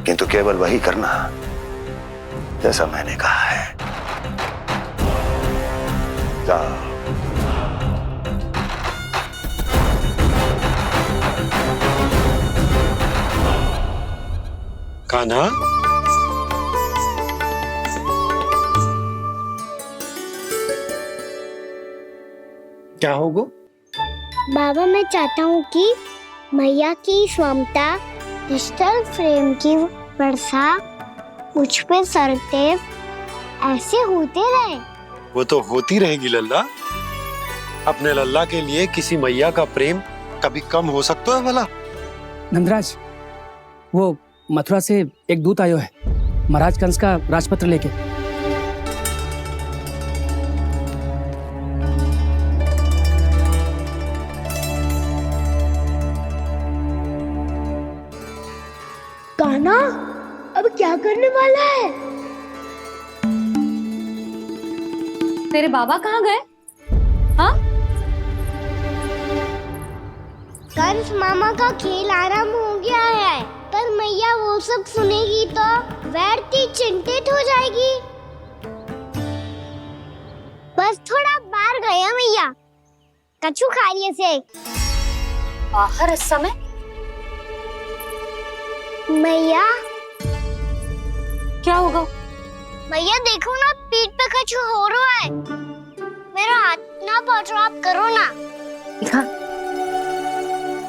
किंतु केवल वही करना जैसा मैंने कहा है। जाओ। कान्हा, क्या होगा? बाबा मैं चाहता हूँ कि मैया की ममता क्रिस्टल फ्रेम की वर्षा मुझ पे सरकते ऐसे होते रहे। वो तो होती रहेगी लल्ला। अपने लल्ला के लिए किसी मैया का प्रेम कभी कम हो सकता है भला? नंदराज, वो मथुरा से एक दूत आयो है महाराज कंस का राजपत्र लेके। कान्हा अब क्या करने वाला है? तेरे बाबा कहाँ गए? हाँ? कंस मामा का खेल आरंभ हो गया है, पर मैया वो सब सुनेगी तो व्यर्थ चिंतित हो जाएगी। बस थोड़ा बाहर गया मैया, कछु खा रही से। बाहर इस समय? मैया क्या होगा? मैया देखो ना, पीठ पे कछु हो रहा है। मेरा हाथ ना पकड़ो, आप करो ना।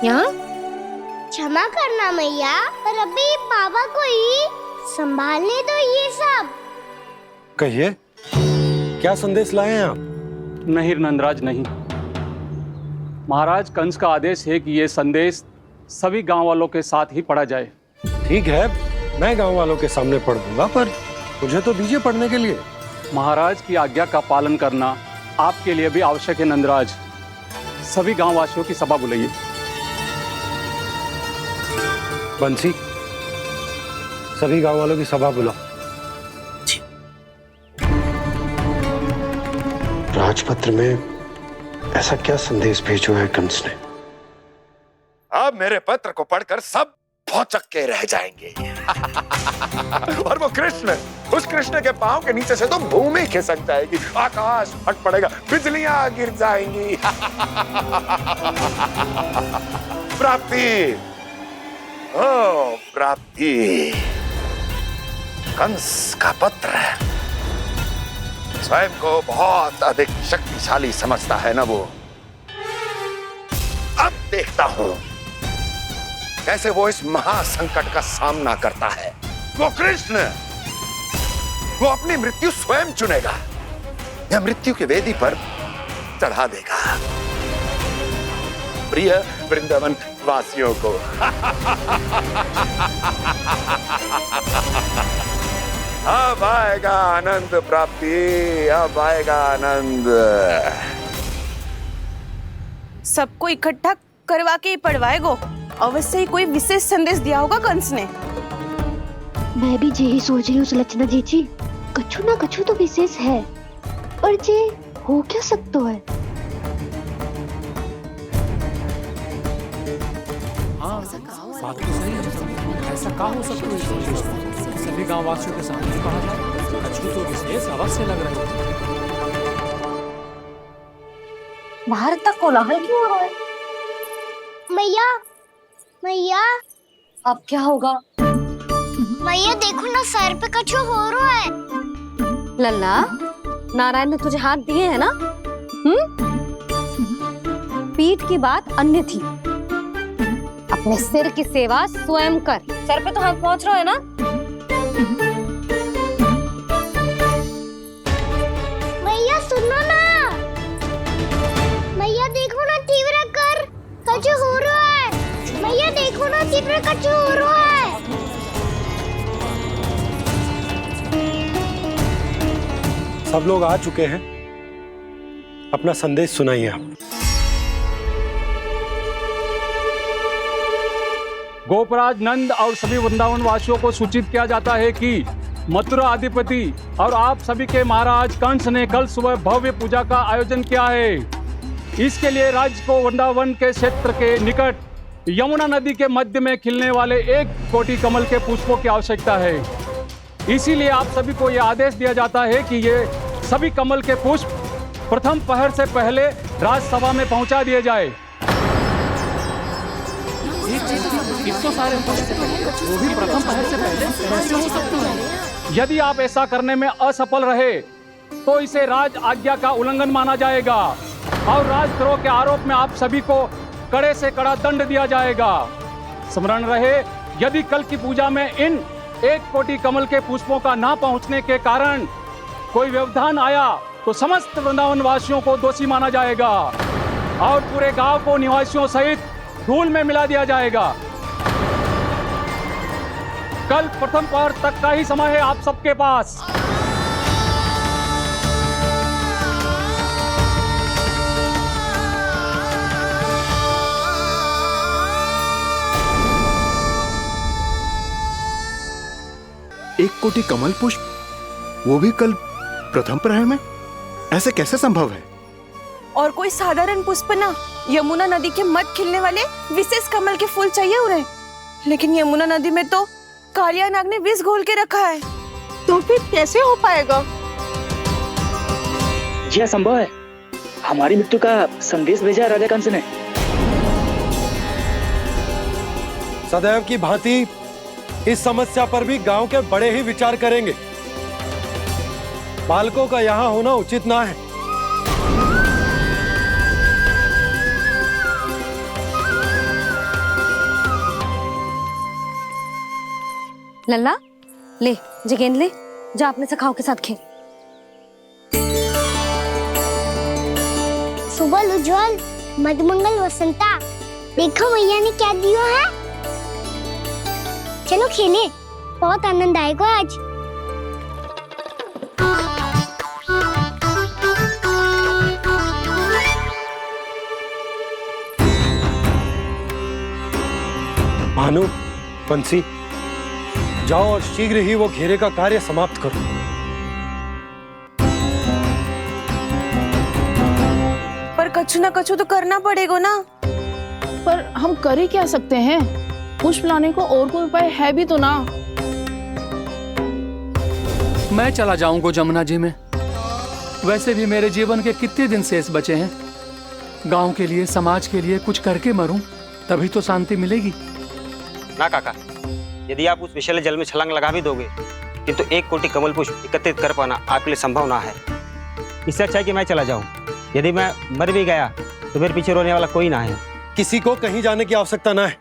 यहाँ? क्षमा करना मैया, पर अभी बाबा को ही संभालने दो ये सब। कहिए, क्या संदेश लाए हैं आप? नहीं नंदराज नहीं। महाराज कंस का आदेश है कि ये संदेश सभी गांव वालों के साथ ही पढ़ा जाए। ठीक है, मैं गांव वालों के सामने पढ़ दूंगा, पर मुझे तो दीजिए पढ़ने के लिए। महाराज की आज्ञा का पालन करना आपके लिए भी आवश्यक है नंदराज। सभी गांववासियों की सभा बुलाइए। बंसी, सभी गांव वालों की सभा बुलाओ। राजपत्र में ऐसा क्या संदेश भेजा है कंस ने? अब मेरे पत्र को पढ़कर सब भौचक के रह जाएंगे। और वो कृष्ण, उस कृष्ण के पांव के नीचे से तो भूमि खिसक जाएगी, आकाश फट पड़ेगा, बिजलियां गिर जाएंगी। प्राप्ति, ओ प्राप्ति, कंस का पत्र। स्वयं को बहुत अधिक शक्तिशाली समझता है ना वो। अब देखता हूं कैसे वो इस महासंकट का सामना करता है। वो कृष्ण, वो अपनी मृत्यु स्वयं चुनेगा या मृत्यु की वेदी पर चढ़ा देगा प्रिय वृंदावन वासियों को। अब आएगा आनंद प्राप्ति, अब आएगा आनंद। सबको इकट्ठा करवा के ही पढ़वाएगो। अवश्य ही कोई विशेष संदेश दिया होगा कंस ने। मैं भी यही सोच रही हूँ सुलक्षणा जी, कछु ना कछु तो विशेष है, पर जे हो क्या सकता है? हाँ, बात तो सही है। ऐसा क्या हो सकता है? सभी गांववासियों के सामने कहा जाए, कछु तो विशेष अवश्य लग रहा है। बाहर इतना कोलाहल क्यों हो रहा है? मैया, मैया, अब क्या होगा? मैया देखो ना, सर पे कछु हो रहा है। लल्ला, नारायण ने तुझे हाथ दिए हैं ना? पीठ की बात अन्य थी। अपने सिर की सेवा स्वयं कर। सर पे तो हाथ पहुंच रहा है ना? मैया सुनो ना, मैया देखो ना, तीव्र कर, कछु हो रहा है। मैया देखो ना, तीव्र कछु हो रहा है। सब लोग आ चुके हैं, अपना संदेश सुनाइए आप। गोपराज नंद और सभी वृंदावन वासियों को सूचित किया जाता है कि मथुरा अधिपति और आप सभी के महाराज कंस ने कल सुबह भव्य पूजा का आयोजन किया है। इसके लिए राज्य को वृंदावन के क्षेत्र के निकट यमुना नदी के मध्य में खिलने वाले 1 कोटि कमल के पुष्पों की आवश्यकता है। इसीलिए आप सभी को यह आदेश दिया जाता है कि ये सभी कमल के पुष्प प्रथम पहर से पहले राजसभा में पहुंचा दिए जाए। सारे वो भी प्रथम पहर से पहले कैसे हो सकते हैं? यदि आप ऐसा करने में असफल रहे तो इसे राज आज्ञा का उल्लंघन माना जाएगा और राजद्रोह के आरोप में आप सभी को कड़े से कड़ा दंड दिया जाएगा। स्मरण रहे, यदि कल की पूजा में इन 1 कोटि कमल के पुष्पों का ना पहुंचने के कारण कोई व्यवधान आया तो समस्त वृंदावन वासियों को दोषी माना जाएगा और पूरे गांव को निवासियों सहित धूल में मिला दिया जाएगा। कल प्रथम पहर तक का ही समय है आप सबके पास। एक कोटि कमल पुष्प, वो भी कल प्रथम प्रहर में? ऐसे कैसे संभव है? और कोई साधारण पुष्प ना, यमुना नदी के मध्य खिलने वाले विशेष कमल के फूल चाहिए उन्हें। लेकिन यमुना नदी में तो कालिया नाग ने विष घोल के रखा है, तो फिर कैसे हो पाएगा? जी असंभव है। हमारी मृत्यु का संदेश भेजा राजा कंस ने। सदैव की भांति इस समस्या पर भी गांव के बड़े ही विचार करेंगे। बालकों का यहाँ होना उचित ना है। लल्ला, ले जे गेंद ले, जा अपने सखाओं के साथ खेल। सुबह उज्जवल, मधुमंगल वसंता, देखो भैया ने क्या दिया है। चलो खेले, बहुत आनंद आएगा आज। भानु, बंसी, जाओ और शीघ्र ही वो घेरे का कार्य समाप्त करो। पर कछु ना कछु तो करना पड़ेगा ना। पर हम कर ही क्या सकते हैं? पुष्प लाने को और कोई उपाय है भी तो ना। मैं चला जाऊंगा जमुना जी में। वैसे भी मेरे जीवन के कितने दिन शेष बचे हैं। गांव के लिए, समाज के लिए कुछ करके मरूं, तभी तो शांति मिलेगी। ना काका, यदि आप उस विषैले जल में छलांग लगा भी दोगे, किंतु 1 कोटि कमल पुष्प एकत्रित कर पाना आपके लिए संभव ना है। इससे अच्छा है कि मैं चला जाऊं। यदि मैं मर भी गया तो मेरे पीछे रोने वाला कोई ना है। किसी को कहीं जाने की आवश्यकता ना है।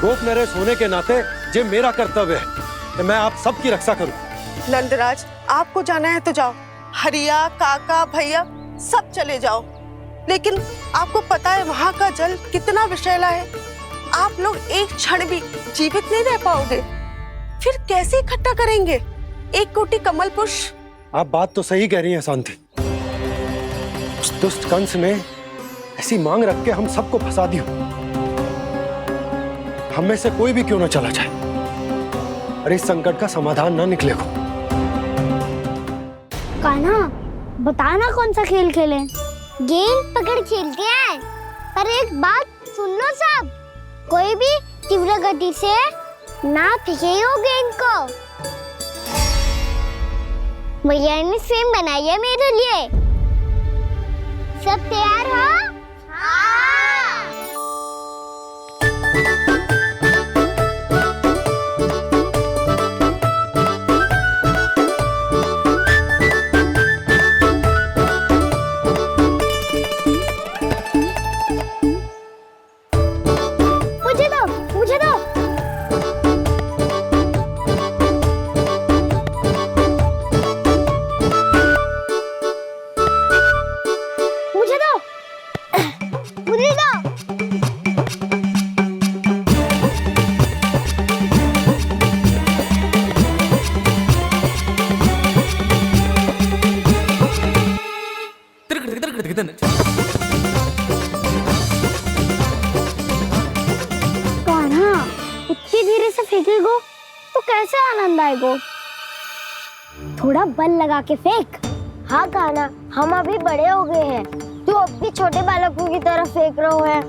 गोप नरेश होने के नाते ये मेरा कर्तव्य है कि मैं आप सबकी रक्षा करूं। नंदराज, आपको जाना है तो जाओ। हरिया, काका, भैया सब चले जाओ। लेकिन आपको पता है वहाँ का जल कितना विषैला है। आप लोग एक क्षण भी जीवित नहीं रह पाओगे। फिर कैसे इकट्ठा करेंगे 1 कोटि कमल पुष्प? आप बात तो सही कह रही हैं शांति। उस दुष्ट कंस ने ऐसी मांग रख के हम सबको फंसा दिया। हम में से कोई भी क्यों ना चला जाए और इस संकट का समाधान ना निकले को। कान्हा, बताना कौन सा खेल खेलें? गेंद पकड़ खेलते हैं। पर एक बात सुन लो सब, कोई भी तीव्र गति से ना फेंकेगा गेंद को। भैया ने स्वयं बनाई है मेरे लिए। सब तैयार हो? मुझे दो। कान्हा, इतनी धीरे से फेंकेगो तो कैसे आनंद आएगो? थोड़ा बल लगा के फेंक। हाँ कान्हा, हम अभी बड़े हो गए हैं, तू अब भी छोटे बालकों की तरह फेंक रहे है।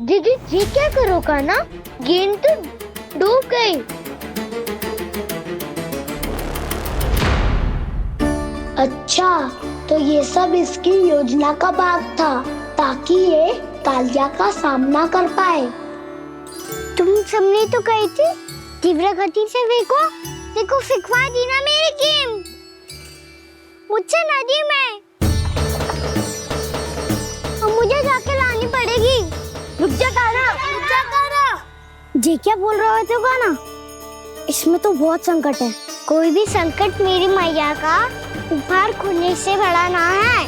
दीदी जी क्या करो कान्हा, गेंद तो डूब गई। अच्छा, तो ये सब इसकी योजना का भाग था ताकि ये कालिया का सामना कर पाए। तुम सबने तो कही थी तीव्र गति से फेंको। देखो सिखवा दी ना मेरी गेम। मुझसे नदी में। अब मुझे जाके लानी पड़ेगी। रुक जा कान्हा, रुक जा कान्हा। जी क्या बोल रहे थे कान्हा? इसमें तो बहुत संकट है। कोई भी संकट मेरी मैया का उपहार खोने से बड़ा ना है।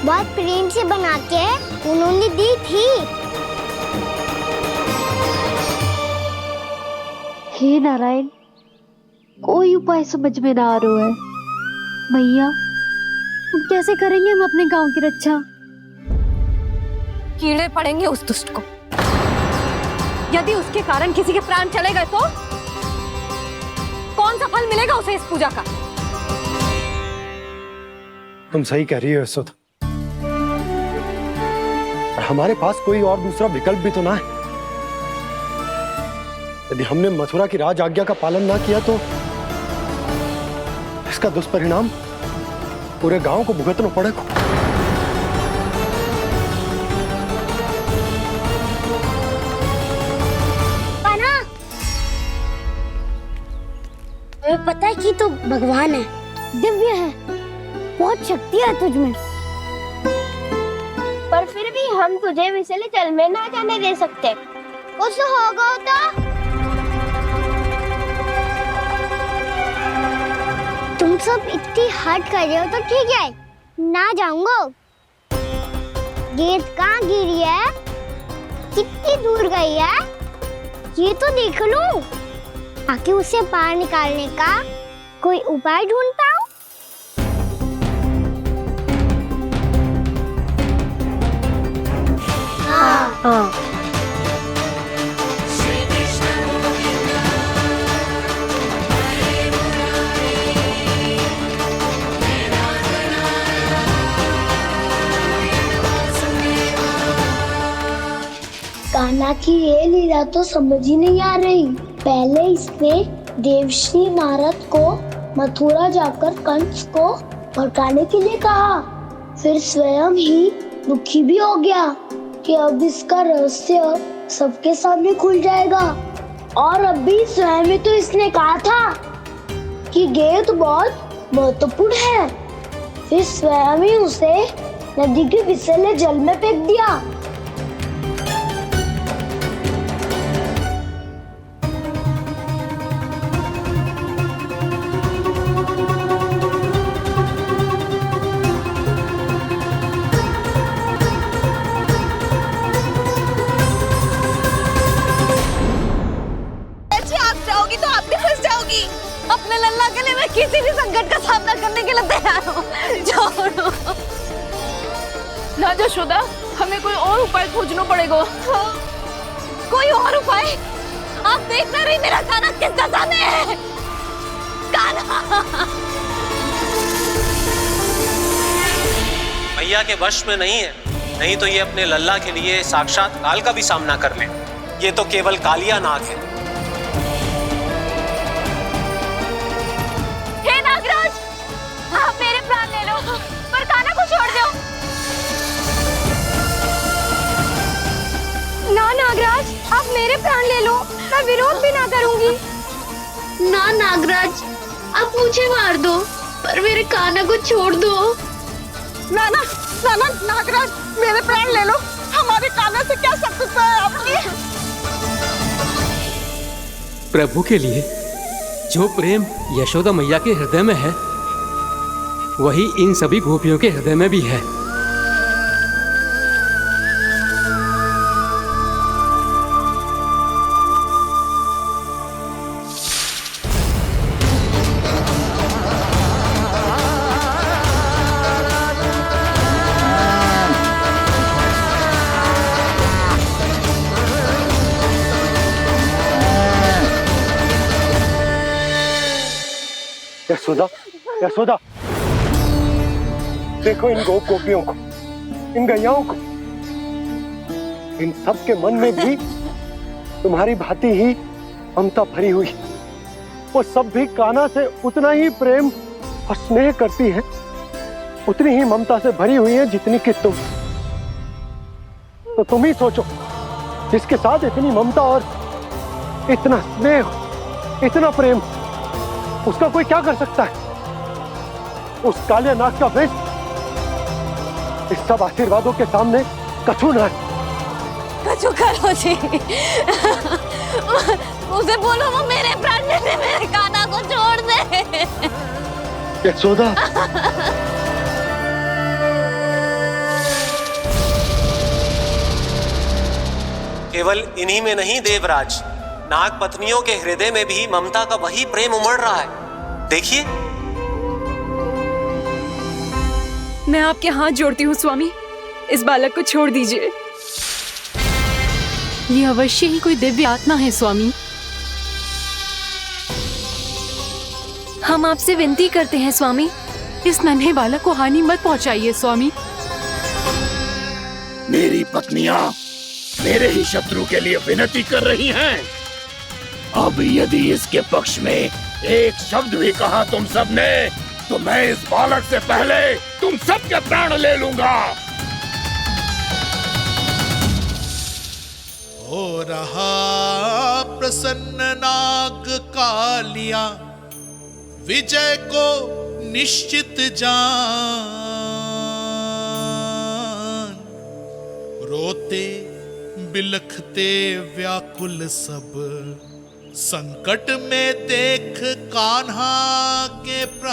बहुत प्रेम से बना के उन्होंने दी थी। हे नारायण, कोई उपाय समझ में ना आ रहा है। मैया, अब कैसे करेंगे हम अपने गांव की रक्षा? कीड़े पड़ेंगे उस दुष्ट को। यदि उसके कारण किसी के प्राण चले गए तो कौन सा फल मिलेगा उसे इस पूजा का? तुम सही कह रही हो यशोदा। हमारे पास कोई और दूसरा विकल्प भी तो ना है। यदि हमने मथुरा की राज आज्ञा का पालन ना किया तो इसका दुष्परिणाम पूरे गांव को भुगतना पड़ेगा। तुम्हें पता है कि तू भगवान है, दिव्य है, बहुत शक्ति है तुझमें। पर फिर भी हम तुझे विषैले जल में ना जाने दे सकते। कुछ होगा तो तुम सब इतनी हट कर रहे हो तो ठीक है, ना जाऊंगा। गेंद कहाँ गिरी है, कितनी दूर गई है, ये तो देख लूं, ताकि उसे बाहर निकालने का कोई उपाय ढूंढ पाऊं। हाँ। कान्हा की ये लीला तो समझ ही नहीं आ रही। पहले इसने देवश्री नारद को मथुरा जाकर कंस को भड़काने के लिए कहा, फिर स्वयं ही दुखी भी हो गया कि अब इसका रहस्य सबके सामने खुल जाएगा। और अभी स्वयं ही तो इसने कहा था कि गेंद बहुत महत्वपूर्ण है, फिर स्वयं ही उसे नदी के विषैले जल में फेंक दिया। अपने लल्ला के लिए मैं किसी भी संकट का सामना करने के लिए तैयार हूँ। छोड़ो ना यशोदा, हमें कोई और उपाय खोजना पड़ेगा। कोई और उपाय? आप देख ना रही मेरा कान्हा किस दशा में है। कान्हा मैया के वश में नहीं है, नहीं तो ये अपने लल्ला के लिए साक्षात काल का भी सामना कर ले। ये तो केवल कालिया नाग है। हे नागराज, आप मेरे प्राण ले लो, पर कान्हा को छोड़ दो। ना नागराज, आप मेरे प्राण ले लो, मैं विरोध भी ना करूंगी। ना नागराज, आप मुझे मार दो, पर मेरे कान्हा को छोड़ दो। ना ना ना ना नागराज, मेरे प्राण ले लो, हमारे कान्हा से क्या शत्रुता है आपकी? प्रभु के लिए जो प्रेम यशोदा मैया के हृदय में है, वही इन सभी गोपियों के हृदय में भी है। यशोदा, यशोदा, देखो इन गोपियों को, इन गैयाओं को, इन सब के मन में भी तुम्हारी भांति ही ममता भरी हुई। वो सब भी कान्हा से उतना ही प्रेम और स्नेह करती है, उतनी ही ममता से भरी हुई है जितनी कि तुम। तो तुम ही सोचो, जिसके साथ इतनी ममता और इतना स्नेह, इतना प्रेम, उसका कोई क्या कर सकता है? उस काले नाग का वेश इस सब आशीर्वादों के सामने कछु ना है। कछु करो जी, उसे बोलो वो मेरे प्राण ले ले, मेरे कान्हा को छोड़ दे। यशोदा, केवल इन्हीं में नहीं देवराज, नाग पत्नियों के हृदय में भी ममता का वही प्रेम उमड़ रहा है। देखिए। मैं आपके हाथ जोड़ती हूँ स्वामी, इस बालक को छोड़ दीजिए। ये अवश्य ही कोई दिव्य आत्मा है स्वामी। हम आपसे विनती करते हैं स्वामी, इस नन्हे बालक को हानि मत पहुंचाइए स्वामी। मेरी पत्नियां मेरे ही शत्रु के लिए विनती कर रही हैं। अब यदि इसके पक्ष में एक शब्द भी कहा तुम सबने, तो मैं इस बालक से पहले तुम सबके प्राण ले लूंगा। हो रहा प्रसन्न नाग कालिया, विजय को निश्चित जान। रोते बिलखते व्याकुल सब संकट में देख कान्हा के प्राण।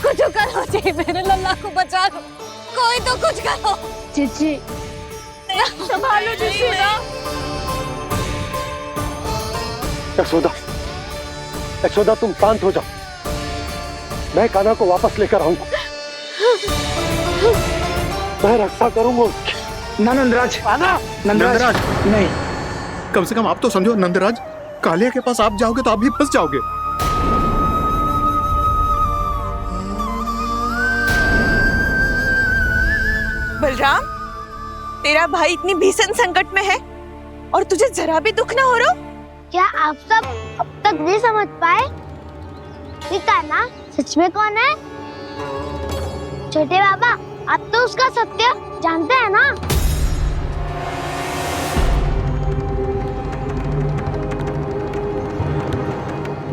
कुछ करो जी, मेरे लल्ला को बचा लो, कोई तो कुछ करो। जीजी संभालो जीजी। यशोदा, यशोदा तुम शांत हो जाओ, मैं कान्हा को वापस लेकर आऊंगा, मैं रक्षा करूंगा उसकी। ना नंदराज, नंदराज नहीं, कम से कम आप तो समझो नंदराज, कालिया के पास आप जाओगे तो आप भी फंस जाओगे। बलराम, तेरा भाई इतनी भीषण संकट में है और तुझे जरा भी दुख ना हो रहा? क्या आप सब अब तक नहीं समझ पाए कि कान्हा सच में कौन है? छोटे बाबा, आप तो उसका सत्य जानते हैं ना?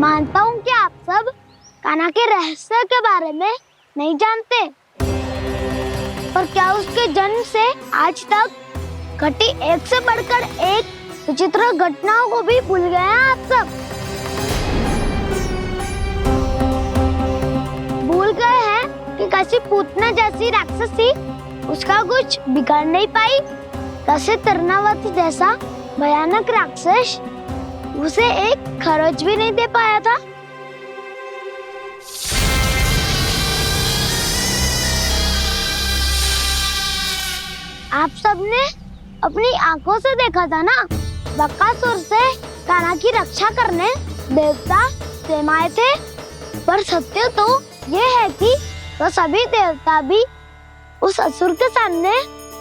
मानता हूँ कि आप सब कान्हा के रहस्य के बारे में नहीं जानते, पर क्या उसके जन्म से आज तक घटी एक से बढ़कर एक विचित्र घटनाओं को भी भूल गए हैं आप सब? भूल गए हैं कि कैसी पूतना जैसी राक्षसी उसका कुछ बिगाड़ नहीं पाई, कैसे तरनावती जैसा भयानक राक्षस उसे एक खरोच भी नहीं दे पाया था। आप सबने अपनी आंखों से देखा था ना, बकासुर से कान्हा की रक्षा करने देवता स्वयं आए थे, पर सत्य तो ये है कि वो सभी देवता भी उस असुर के सामने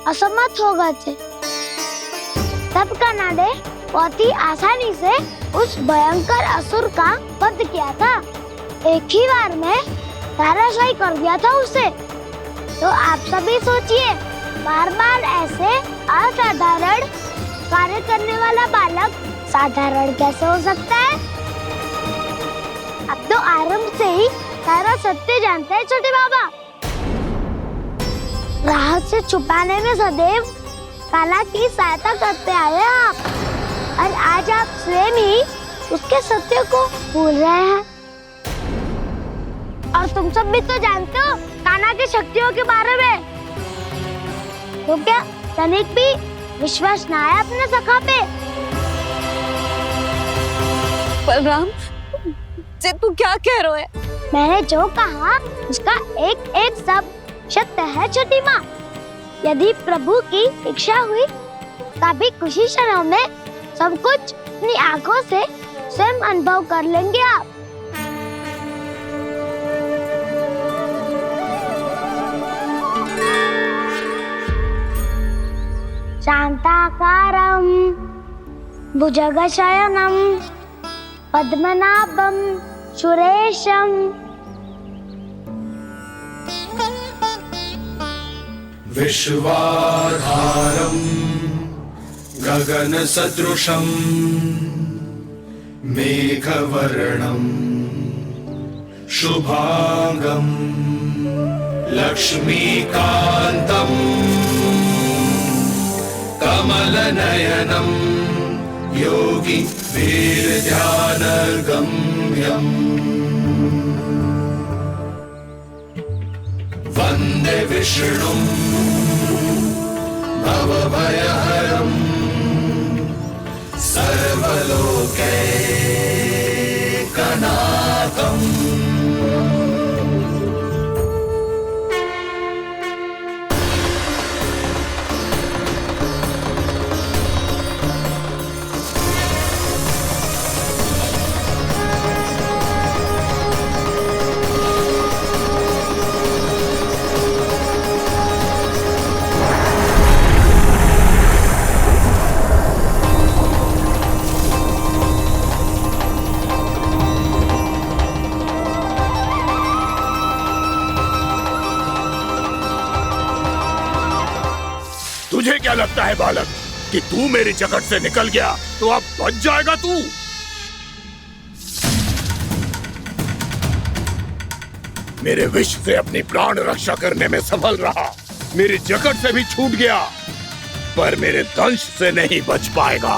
असमर्थ हो गए थे। तब कान्हा ने बहुत ही आसानी से उस भयंकर असुर का वध किया था, एक ही बार में धराशायी कर दिया था उसे। तो आप सभी सोचिए, बार बार ऐसे असाधारण कार्य करने वाला बालक साधारण कैसे हो सकता है? अब तो आरंभ से ही सारा सत्य जानते हैं छोटे बाबा। रहस्य छुपाने में सदैव कान्हा की सहायता करते आए हैं आप, और आज आप स्वयं ही उसके सत्य को भूल रहे हैं। और तुम सब भी तो जानते हो कान्हा की शक्तियों के बारे में, तो क्या तनिक भी विश्वास ना है अपने सखा पे? बलराम, तू क्या कह रहे है? मैंने जो कहा उसका एक एक शब्द सत्य है छोटी माँ। यदि प्रभु की इच्छा हुई तभी कुछ ही क्षणों में सब कुछ अपनी आंखों से स्वयं अनुभव कर लेंगे आप। शांताकारं भुजगशयनं पद्मनाभं सुरेशं विश्वाधारं गगनसदृशं मेघवर्णं शुभांगं लक्ष्मीकान्तं कमलनयनं योगी वीरध्यानगम्यं वन्दे विष्णुं भवभयहरं सर्वलोकैकनाथम्। तुझे क्या लगता है बालक कि तू मेरी जकड़ से निकल गया तो अब बच जाएगा तू? मेरे विष से अपनी प्राण रक्षा करने में सफल रहा, मेरी जकड़ से भी छूट गया, पर मेरे दंश से नहीं बच पाएगा।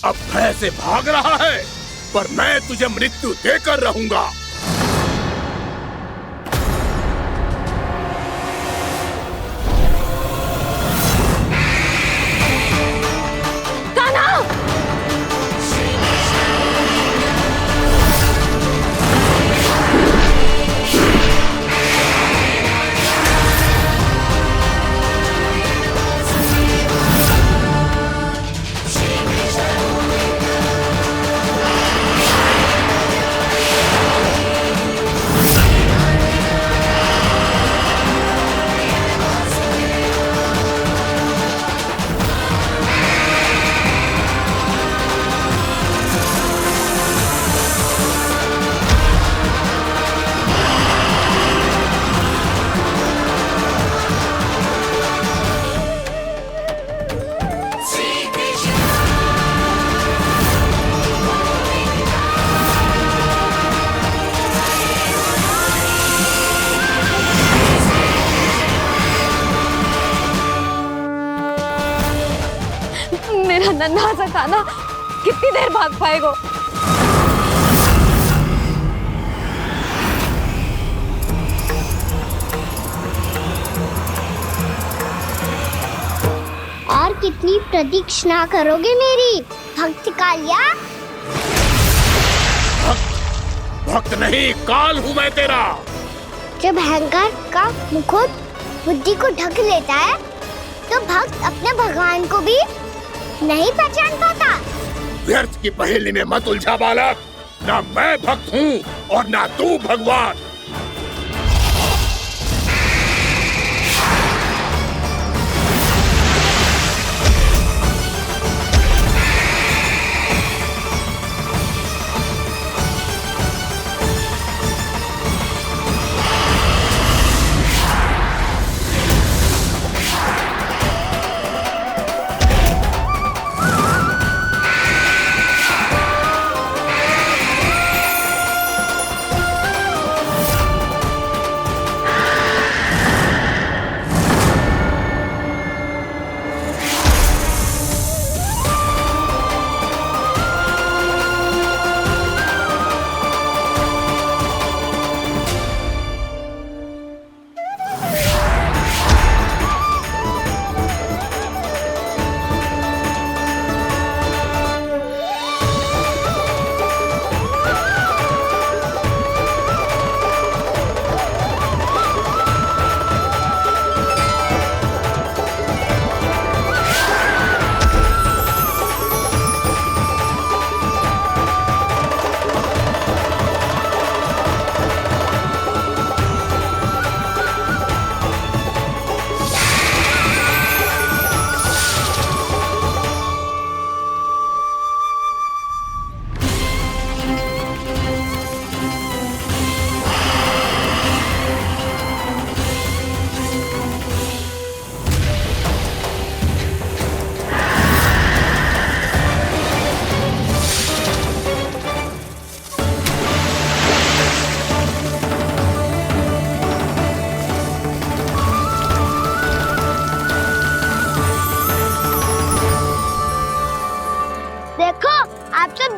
अब भय से भाग रहा है, पर मैं तुझे मृत्यु देकर रहूंगा। मेरा नन्हा सा कान्हा कितनी देर भाग पाएगा? और कितनी प्रतीक्षा करोगे मेरी भक्त कालिया? भक्त नहीं, काल हूँ मैं तेरा। जब अहंकार का मुकुट बुद्धि को ढक लेता है तो भक्त अपने भगवान को भी नहीं पहचान पाता। व्यर्थ की पहेली में मत उलझा बालक, ना मैं भक्त हूँ और ना तू भगवान।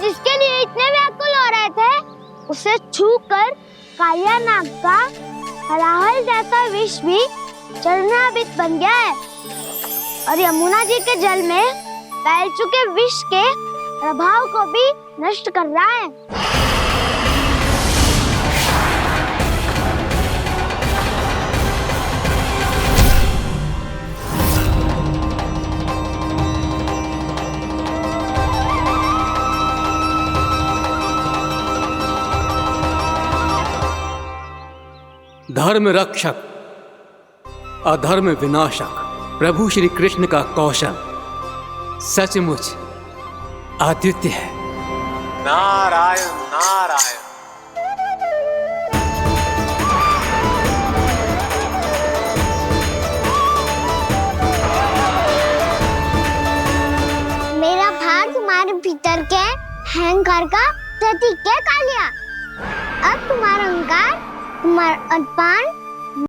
जिसके लिए इतने व्याकुल हो रहे थे उसे छूकर कालिया नाग का हलाहल जैसा विष भी चरणामृत बन गया है और यमुना जी के जल में फैल चुके विष के प्रभाव को भी नष्ट कर रहा है। धर्म रक्षक अधर्म विनाशक प्रभु श्री कृष्ण का कौशल सचमुच अद्वितीय है। नारायण नारायण। मेरा भाग तुम्हारे भीतर के अहंकार का प्रतीक है कालिया। अब तुम्हारा अहंकार, तुम्हारा अपमान